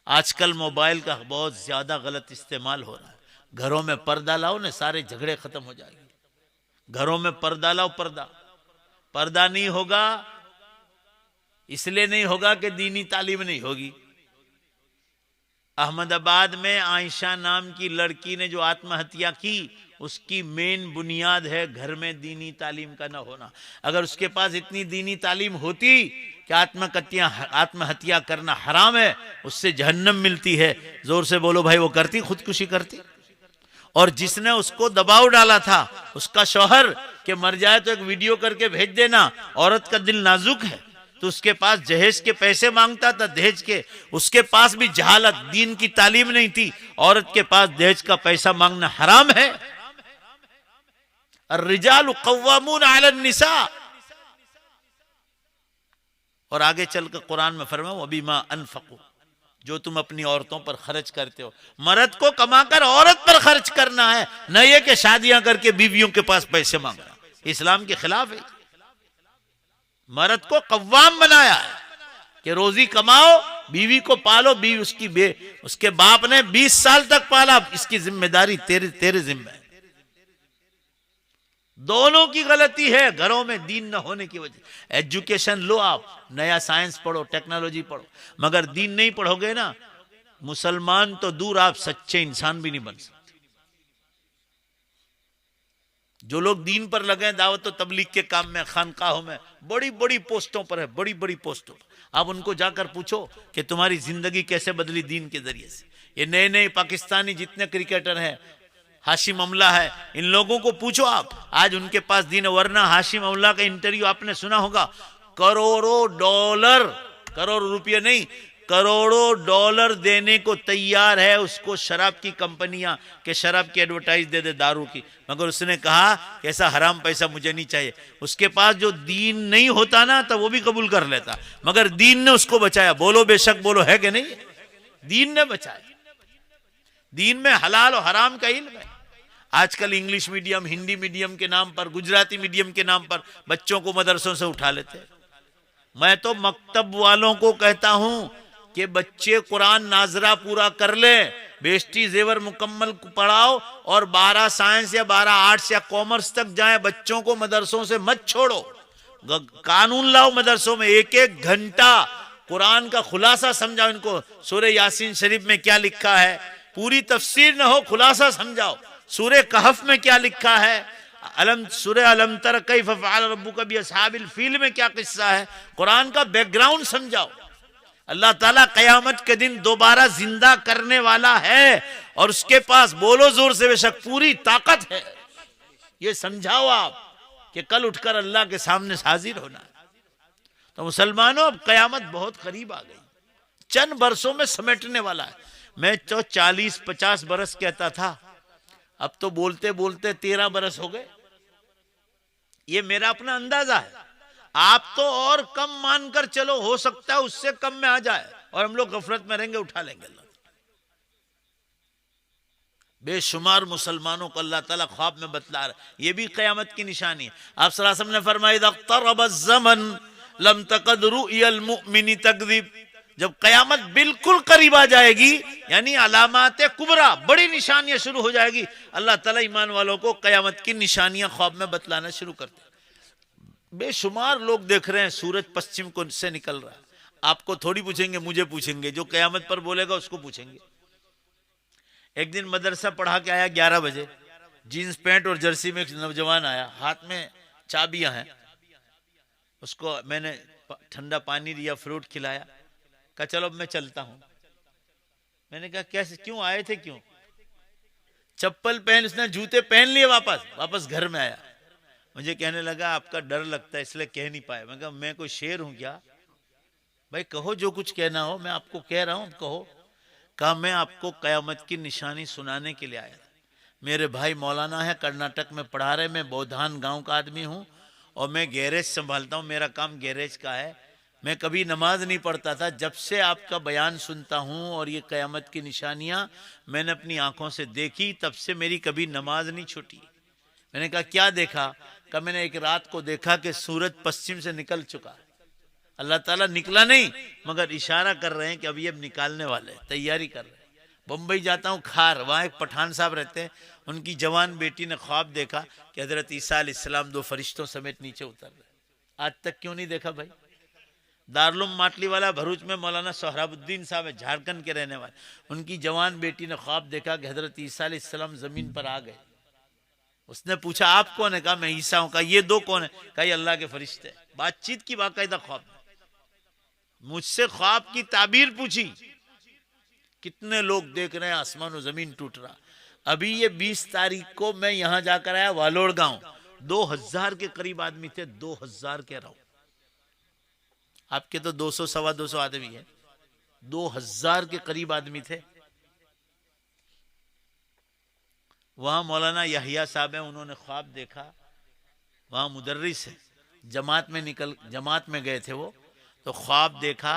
आजकल मोबाइल का बहुत ज्यादा गलत इस्तेमाल हो रहा है। घरों में पर्दा लाओ ना, सारे झगड़े खत्म हो जाएंगे। घरों में पर्दा लाओ, पर्दा नहीं होगा, इसलिए नहीं होगा कि दीनी तालीम नहीं होगी। अहमदाबाद में आयशा नाम की लड़की ने जो आत्महत्या की, उसकी मेन बुनियाद है घर में दीनी तालीम का ना होना। अगर उसके पास इतनी दीनी तालीम होती कि आत्महत्या करना हराम है, उससे जहन्नम मिलती है, जोर से बोलो भाई, वो करती, खुदकुशी करती। और जिसने उसको दबाव डाला था, उसका शौहर, कि मर जाए तो एक वीडियो करके भेज देना, औरत का दिल नाजुक है, तो उसके पास जहेज के पैसे मांगता था, दहेज के। उसके पास भी जहालत, दीन की तालीम नहीं थी। औरत के पास दहेज का पैसा मांगना हराम है। अर्रिजालु कव्वामून अलन निसा। और आगे चलकर कुरान में फरमाया वबिमा अनफकू, जो तुम अपनी औरतों पर खर्च करते हो। मर्द को कमाकर औरत पर खर्च करना है, न ये कि शादियां करके बीवियों के पास पैसे मांगना। इस्लाम के खिलाफ है। मर्द को कव्वाम बनाया है कि रोजी कमाओ, बीवी को पालो। बीवी उसके बाप ने 20 साल तक पाला, इसकी जिम्मेदारी तेरे जिम्मे है। दोनों की गलती है घरों में दीन न होने की वजह। एजुकेशन लो, आप नया साइंस पढ़ो, टेक्नोलॉजी पढ़ो, मगर दीन नहीं पढ़ोगे ना, मुसलमान तो दूर, आप सच्चे इंसान भी नहीं बन सकते। जो लोग दीन पर लगे हैं दावत और तबलीग के काम में, खानकाहों में, बड़ी बड़ी पोस्टों पर है, बड़ी बड़ी पोस्टों पर, आप उनको जाकर पूछो कि तुम्हारी जिंदगी कैसे बदली दीन के जरिए से। ये नए नए पाकिस्तानी जितने क्रिकेटर हैं, हाशिम अमला है, इन लोगों को पूछो आप, आज उनके पास दीन है। वरना हाशिम अमला का इंटरव्यू आपने सुना होगा, करोड़ों डॉलर, करोड़ रुपये नहीं, करोड़ों डॉलर देने को तैयार है उसको शराब की कंपनियां, कि शराब की एडवर्टाइज दे दे, दारू की, मगर उसने कहा कि ऐसा हराम पैसा मुझे नहीं चाहिए। उसके पास जो दीन नहीं होता ना, तो वो भी कबूल कर लेता, मगर दीन ने उसको बचाया। बोलो बेशक बोलो, है कि नहीं? दीन ने बचाया। दीन में हलाल और हराम का इल्म है। आजकल इंग्लिश मीडियम, हिंदी मीडियम के नाम पर, गुजराती मीडियम के नाम पर बच्चों को मदरसों से उठा लेते हैं। मैं तो मकतब वालों को कहता हूं कि बच्चे कुरान नाजरा पूरा कर ले, बेस्टी जेवर मुकम्मल पढ़ाओ, और 12 साइंस या 12 आर्ट्स या कॉमर्स तक जाए। बच्चों को मदरसों से मत छोड़ो, कानून लाओ मदरसों में। 1-1 घंटा कुरान का खुलासा समझाओ इनको। सूरह यासीन शरीफ में क्या लिखा है, पूरी तफसीर न हो, खुलासा समझाओ। सूरह कहफ में क्या लिखा है, सूरह अलम तर कैफ फ़अल रब्बुका बिअस्हाबिल फील में क्या किस्सा है, कुरान का बैकग्राउंड समझाओ। अल्लाह ताला कयामत के दिन दोबारा जिंदा करने वाला है, और उसके पास, बोलो जोर से बेशक, पूरी ताकत है। ये समझाओ आप कि कल उठकर अल्लाह के सामने हाजिर होना है। तो मुसलमानों, अब कयामत बहुत करीब आ गई, चंद बरसों में समेटने वाला है। मैं तो 40-50 बरस कहता था, अब तो बोलते बोलते 13 बरस हो गए। ये मेरा अपना अंदाजा है, आप तो और कम मानकर चलो, हो सकता है उससे कम में आ जाए, और हम लोग गफलत में रहेंगे, उठा लेंगे अल्लाह। बेशुमार मुसलमानों को अल्लाह ताला ख्वाब में बतला रहा है। ये भी कयामत की निशानी है। आप सल्लल्लाहु अलैहि वसल्लम ने फरमाया, इक़्तरबज़ ज़मन लम तक़द रुअयल मुमिनी तकज़िब। जब कयामत बिल्कुल करीब आ जाएगी, यानी अलामाते कुबरा, बड़ी निशानियां शुरू हो जाएगी, अल्लाह ताला ईमान वालों को कयामत की निशानियां ख्वाब में बतलाना शुरू करते हैं। बेशुमार लोग देख रहे हैं सूरज पश्चिम को से निकल रहा है। आपको थोड़ी पूछेंगे, मुझे पूछेंगे, जो कयामत पर बोलेगा उसको पूछेंगे। एक दिन मदरसा पढ़ा के आया 11 बजे, जीन्स पैंट और जर्सी में एक नौजवान आया, हाथ में चाबियां हैं। उसको मैंने ठंडा पानी दिया, फ्रूट खिलाया, कहा चलो अब मैं चलता हूं। मैंने कहा कैसे, क्यों आए थे, क्यों? चप्पल पहन, उसने जूते पहन लिए, वापस घर में आया। मुझे कहने लगा आपका डर लगता है इसलिए कह नहीं पाया। मैं कहा मैं कोई शेर हूं क्या? भाई कहो जो कुछ कहना हो, मैं आपको कह रहा हूं, कहो। कहा मैं आपको कयामत की निशानी सुनाने के लिए आया। मेरे भाई मौलाना है, कर्नाटक में पढ़ा रहे, मैं बौधान गांव का आदमी हूं, और मैं गैरेज संभालता हूं, मेरा काम गैरेज का है। मैं कभी नमाज नहीं पढ़ता था, जब से आपका बयान सुनता हूं और ये कयामत की निशानियां मैंने अपनी आंखों से देखी, तब से मेरी कभी नमाज नहीं छूटी। मैंने कहा क्या देखा? कहा मैंने एक रात को देखा कि सूरज पश्चिम से निकल चुका। अल्लाह ताला निकला नहीं, मगर इशारा कर रहे हैं कि अभी अब निकालने वाले, तैयारी कर रहे हैं। बम्बई जाता हूँ खार, वहाँ एक पठान साहब रहते हैं, उनकी जवान बेटी ने ख्वाब देखा कि हजरत ईसा अलैहिस्सलाम 2 फरिश्तों समेत नीचे उतर रहे। आज तक क्यों नहीं देखा भाई? दारुल माटली वाला भरूच में मौलाना सोहराबुद्दीन साहब है, झारखंड के रहने वाले, उनकी जवान बेटी ने ख्वाब देखा कि हजरत ईसा अलैहिस्सलाम जमीन पर आ गए। उसने पूछा आप कौन है? कहा मैं ईसा हूं। कहा ये 2 कौन है? कहा ये अल्लाह के फरिश्ते। बातचीत की बाकायदा ख्वाब, मुझसे ख्वाब की ताबीर पूछी। कितने लोग देख रहे हैं आसमान और जमीन टूट रहा। अभी ये 20 तारीख को मैं यहां जाकर आया वालोड़ गांव, 2000 के करीब आदमी थे, 2000 कह रहा हूं, आपके तो 200 सवा 200 आदमी है, 2000 के करीब आदमी थे। वहां मौलाना यहिया साहब हैं, उन्होंने ख्वाब देखा वहाँ मुदर्रिस है, जमात में गए थे वो, तो ख्वाब देखा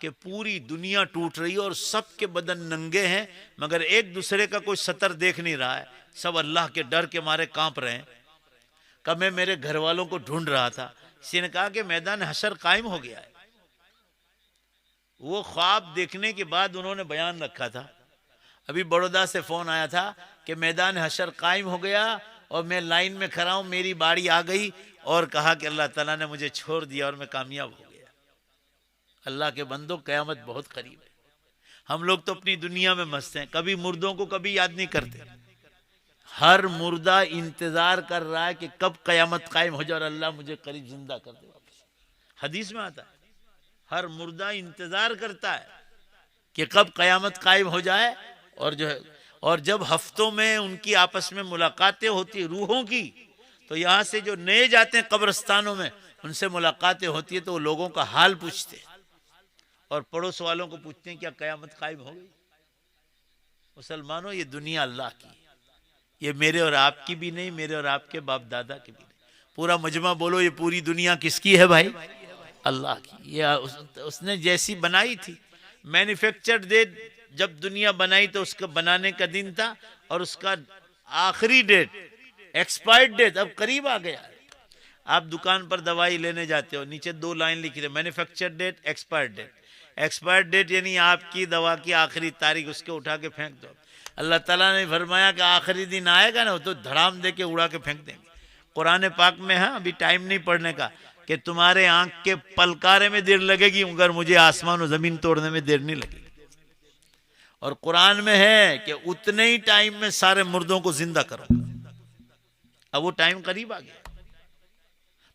कि पूरी दुनिया टूट रही है और सबके बदन नंगे हैं, मगर एक दूसरे का कोई सतर देख नहीं रहा है, सब अल्लाह के डर के मारे कांप रहे हैं। कब मैं मेरे घर वालों को ढूंढ रहा था, किसी ने कहा कि मैदान हशर कायम हो गया है। वो ख्वाब देखने के बाद उन्होंने बयान रखा था। अभी बड़ौदा से फोन आया था कि मैदान हशर कायम हो गया और मैं लाइन में खड़ा हूं, मेरी बारी आ गई, और कहा कि अल्लाह ताला ने मुझे छोड़ दिया और मैं कामयाब हो गया। अल्लाह के बंदो, क़यामत बहुत करीब है। हम लोग तो अपनी दुनिया में मस्त हैं, कभी मुर्दों को कभी याद नहीं करते। हर मुर्दा इंतजार कर रहा है कि कब क़यामत कायम हो जाए और अल्लाह मुझे करीब जिंदा कर दे वापस। हदीस में आता है, हर मुर्दा इंतजार करता है कि कब क़यामत कायम हो जाए, और जब हफ्तों में उनकी आपस में मुलाकातें होती है रूहों की, तो यहाँ से जो नए जाते हैं कब्रिस्तानों में, उनसे मुलाकातें होती है तो वो लोगों का हाल पूछते हैं और पड़ोस वालों को पूछते हैं क्या क़यामत कायम हो गई। मुसलमानों, ये दुनिया अल्लाह की, ये मेरे और आपकी भी नहीं, मेरे और आपके बाप दादा की भी नहीं। पूरा मजमा बोलो, ये पूरी दुनिया किसकी है भाई? अल्लाह की। ये उसने जैसी बनाई थी, मैन्युफैक्चर्ड डेट जब दुनिया बनाई तो उसका बनाने का दिन था, और उसका आखिरी डेट, एक्सपायर्ड डेट अब करीब आ गया है। आप दुकान पर दवाई लेने जाते हो, नीचे 2 लाइन लिखी है, manufactured date, expired date. Expired date यानी आपकी दवा की आखिरी तारीख, उसके उठा के फेंक दो। अल्लाह ताला ने फरमाया कि आखिरी दिन आएगा ना तो धड़ाम दे के उड़ा के फेंक देंगे। कुरान पाक में है, अभी टाइम नहीं पढ़ने का, कि तुम्हारे आंख के पलकारे में देर लगेगी मगर मुझे आसमान और जमीन तोड़ने में देर नहीं लगेगी। और कुरान में है कि उतने ही टाइम में सारे मुर्दों को जिंदा करो। अब वो टाइम करीब आ गया।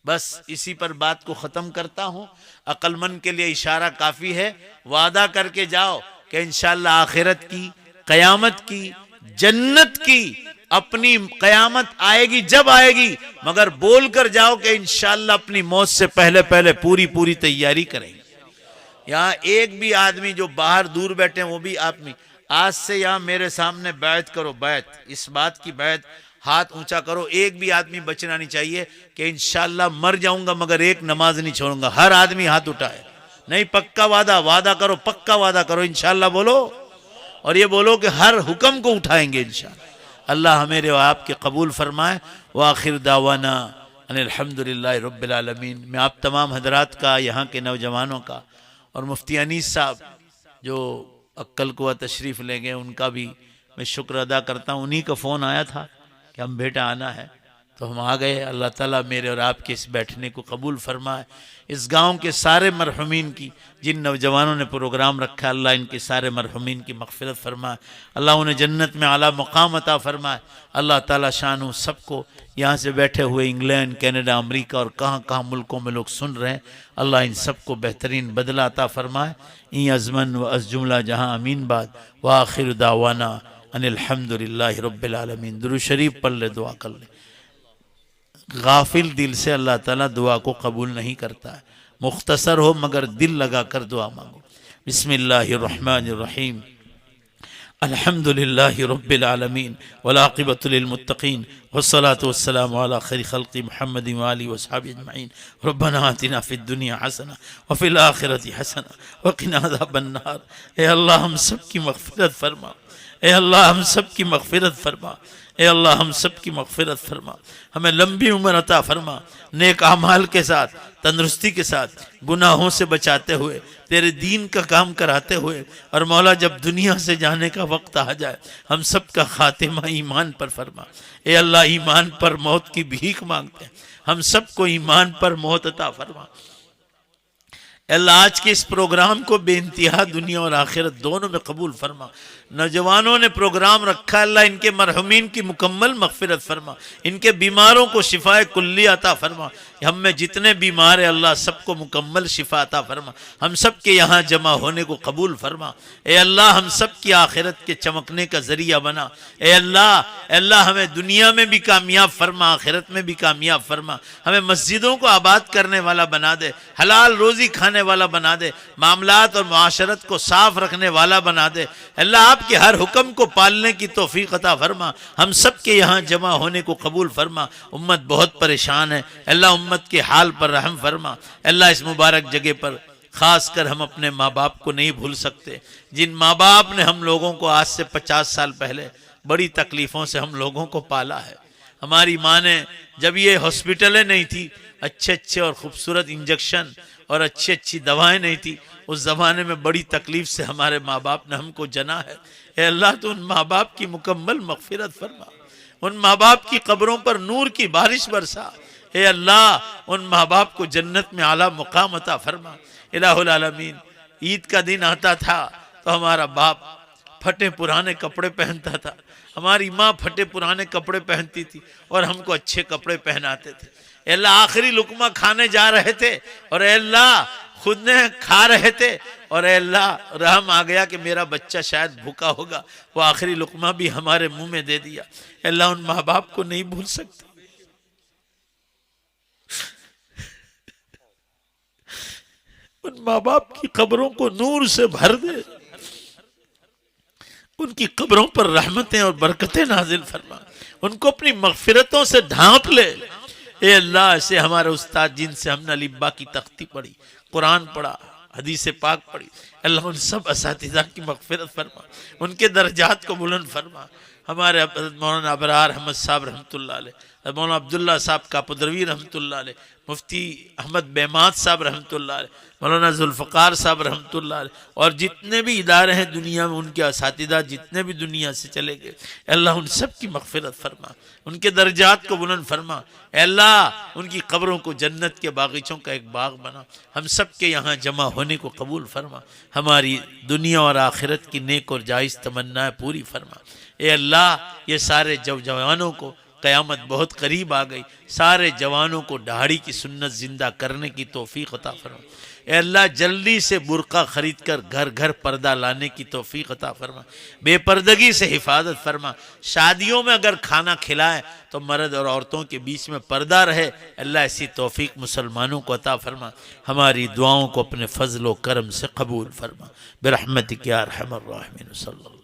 बस इसी पर बात को खत्म करता हूं। अक्लमंद के लिए इशारा काफी है। वादा करके जाओ कि इंशाअल्लाह आखिरत की, कयामत की, जन्नत की अपनी कयामत आएगी जब आएगी, मगर बोल कर जाओ कि इंशाअल्लाह अपनी मौत से पहले पहले पूरी तैयारी करेंगे। यहाँ एक भी आदमी जो बाहर दूर बैठे हैं, वो भी आदमी आज से यहाँ मेरे सामने बैत करो, बैत, इस बात की बैत, हाथ ऊंचा करो। एक भी आदमी बचना नहीं चाहिए कि इंशाअल्लाह मर जाऊंगा मगर एक नमाज नहीं छोड़ूंगा। हर आदमी हाथ उठाए। नहीं, पक्का वादा करो, पक्का वादा करो, इंशाअल्लाह बोलो, और ये बोलो कि हर हुक्म को उठाएंगे इंशाअल्लाह। अल्लाह मेरे और आपके कबूल फरमाए। व आखिर दावाना अनिल हम्दुलिल्लाहि रब्बिल आलमीन। मैं आप तमाम हजरात का, यहाँ के नौजवानों का, और मुफ्ती अनीस साहब जो अक्कल कुआ तशरीफ़ ले गए, उनका भी मैं शुक्र अदा करता हूँ। उन्हीं का फ़ोन आया था कि हम बेटा आना है, तो हम आ गए। अल्लाह ताला मेरे और आपके इस बैठने को कबूल फरमाए। इस गांव के सारे मरहुमीन की, जिन नौजवानों ने प्रोग्राम रखा, अल्लाह इनके सारे मरहुमीन की मग़फ़िरत फरमाए। अल्लाह उन्हें जन्नत में आला मकाम अता फरमाए। अल्लाह ताला शान सबको, यहाँ से बैठे हुए इंग्लैंड, कनाडा, अमेरिका और कहाँ कहाँ मुल्कों में लोग सुन रहे हैं, अल्लाह इन सबको बेहतरीन बदला अता फरमाए। ई अज़मन व अज़ जुमला जहाँ अमीन बाद व आखिर दावाना अनिल हम्दुलिल्लाहि रब्बिल आलमीन। दुरूद शरीफ पढ़ ले, दुआ कर ले। गाफिल दिल से अल्लाह ताला दुआ को कबूल नहीं करता है। मुख्तसर हो मगर दिल लगा कर दुआ मांगो। बिस्मिल्लाहिर्रहमानिर्रहीम। अल्हम्दुलिल्लाहि रब्बिल आलमीन वल आक़िबतु लिल मुत्तक़ीन वस्सलातु वस्सलामु अला खैरि खल्क़ि मुहम्मदिन व आलिहि व अस्हाबिहि अजमईन। रब्बना आतिना फ़िद दुनिया हसना व फ़िल आखिरति हसना व क़िना अज़ाबन नार। ए अल्लाह हम सब की मग़फ़िरत फरमा। ए अल्लाह हम सब की मग़फ़िरत फरमा। ए अल्लाह हम सब की मग़फ़िरत फरमा। हमें लंबी उम्र अता फरमा, नेक अमाल के साथ, तंदुरुस्ती के साथ, गुनाहों से बचाते हुए, तेरे दीन का काम कराते हुए, और मौला जब दुनिया से जाने का वक्त आ जाए हम सब का खातिमा ईमान पर फरमा। ए अल्लाह ईमान पर मौत की भीख मांगते हैं, हम सबको ईमान पर मौत अता फरमा। अल्लाह आज के इस प्रोग्राम को बेइंतहा दुनिया और आखिरत दोनों में कबूल फरमा। नौजवानों ने प्रोग्राम रखा, अल्लाह इनके मरहुमीन की मुकम्मल मग़फ़िरत फरमा, इनके बीमारों को शिफाए कुल्ली अता फरमा। हम में जितने बीमार हैं अल्लाह सबको मुकम्मल शिफा अता फरमा। हम सब के यहाँ जमा होने को कबूल फरमा। ए अल्लाह हम सब की आखिरत के चमकने का जरिया बना। ए अल्लाह हमें दुनिया में भी कामयाब फरमा, आखिरत में भी कामयाब फरमा। हमें मस्जिदों को आबाद करने वाला बना दे, हलाल रोज़ी खाने करने वाला बना दे, मामलात और मुआशरत को साफ रखने वाला बना दे। अल्लाह आपके हर हुक्म को पालने की तौफीक अता फरमा। हम सब के यहाँ जमा होने को कबूल फरमा। उम्मत बहुत परेशान है, अल्लाह उम्मत के हाल पर रहम फरमा। अल्लाह इस मुबारक जगह पर खास कर हम अपने माँ बाप को नहीं भूल सकते, जिन माँ बाप ने हम लोगों को आज से 50 साल पहले बड़ी तकलीफ़ों से हम लोगों को पाला है। हमारी माँ ने जब ये हॉस्पिटलें नहीं थी, अच्छे अच्छे और ख़ूबसूरत इंजेक्शन और अच्छी अच्छी दवाएं नहीं थी, उस ज़माने में बड़ी तकलीफ़ से हमारे माँ बाप ने हमको जना है। ए अल्लाह तो उन माँ बाप की मुकम्मल मग़फ़िरत फरमा, उन माँ बाप की कब्रों पर नूर की बारिश बरसा। ए अल्लाह उन माँ बाप को जन्नत में आला मुकाम अता फरमा। इलाहुल आलमीन, ईद का दिन आता था तो हमारा बाप फटे पुराने कपड़े पहनता था, हमारी माँ फटे पुराने कपड़े पहनती थी और हमको अच्छे कपड़े पहनाते थे। अल्लाह आखिरी लुकमा खाने जा रहे थे और अल्लाह खुद ने खा रहे थे और अल्लाह रहम आ गया कि मेरा बच्चा शायद भूखा होगा, वो आखिरी लुकमा भी हमारे मुंह में दे दिया। अल्लाह उन माँ बाप को नहीं भूल सकते। उन माँ बाप की कब्रों को नूर से भर दे, उनकी कब्रों पर रहमतें और बरकतें नाजिल फरमा, उनको अपनी मग़फ़िरतों से ढांप ले। ए अल्लाह, ऐसे हमारे उस्ताद जिनसे हमने लिब्बा की तख्ती पढ़ी, कुरान पढ़ा, हदीस पाक पढ़ी, अल्लाह उन सब असातिज़ा की मग़फ़िरत फरमा, उनके दर्जात को बुलंद फरमा। हमारे मौलाना अबरार अहमद साहब रहमतुल्लाह अलैह, मौलाना अब्दुल्ला साहब कापुदरवी रहमतुल्लाह अलैह, मुफ्ती अहमद बेमात साहब रहमतुल्लाह अलैह, मौलाना जुल्फ़कार साहब रहमतुल्लाह अलैह, और जितने भी इदारे हैं दुनिया में, उनके असातिज़ा जितने भी दुनिया से चले गए, अल्लाह उन सब की मग़फ़िरत फरमा, उनके दर्जात को बुलंद फरमा। अल्लाह उनकी कब्रों को जन्नत के बागीचों का एक बाग बना। हम सब के यहाँ जमा होने को कबूल फरमा। हमारी दुनिया और आखिरत की नेक और जायज़ तमन्नाएं पूरी फरमा। ए अल्लाह, ये सारे जवानों को, क़यामत बहुत करीब आ गई, सारे जवानों को दाढ़ी की सुन्नत जिंदा करने की तौफीक अता फरमा। ए अल्लाह, जल्दी से बुर्का खरीद कर घर घर पर्दा लाने की तौफीक अता फरमा। बेपर्दगी से हिफाजत फरमा। शादियों में अगर खाना खिलाएं तो मर्द और औरतों के बीच में पर्दा रहे। अल्लाह ऐसी तौफीक मुसलमानों को अता फरमा। हमारी दुआओं को अपने फजल व करम से कबूल फरमा। बिरहमतिक या अरहमर राहिमीन। सल्लल्लाहु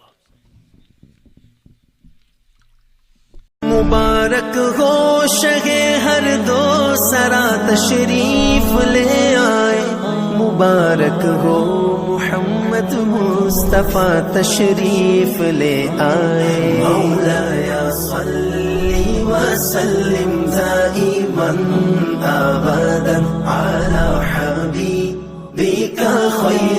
मुबारक हो शगे हर दो सरा तशरीफ ले आए, मुबारक हो मोहम्मद मुस्तफ़ा तशरीफ ले आए। मौलाया सल्ली व सल्लिम दाइमन अबदन अला हबीबिका खैर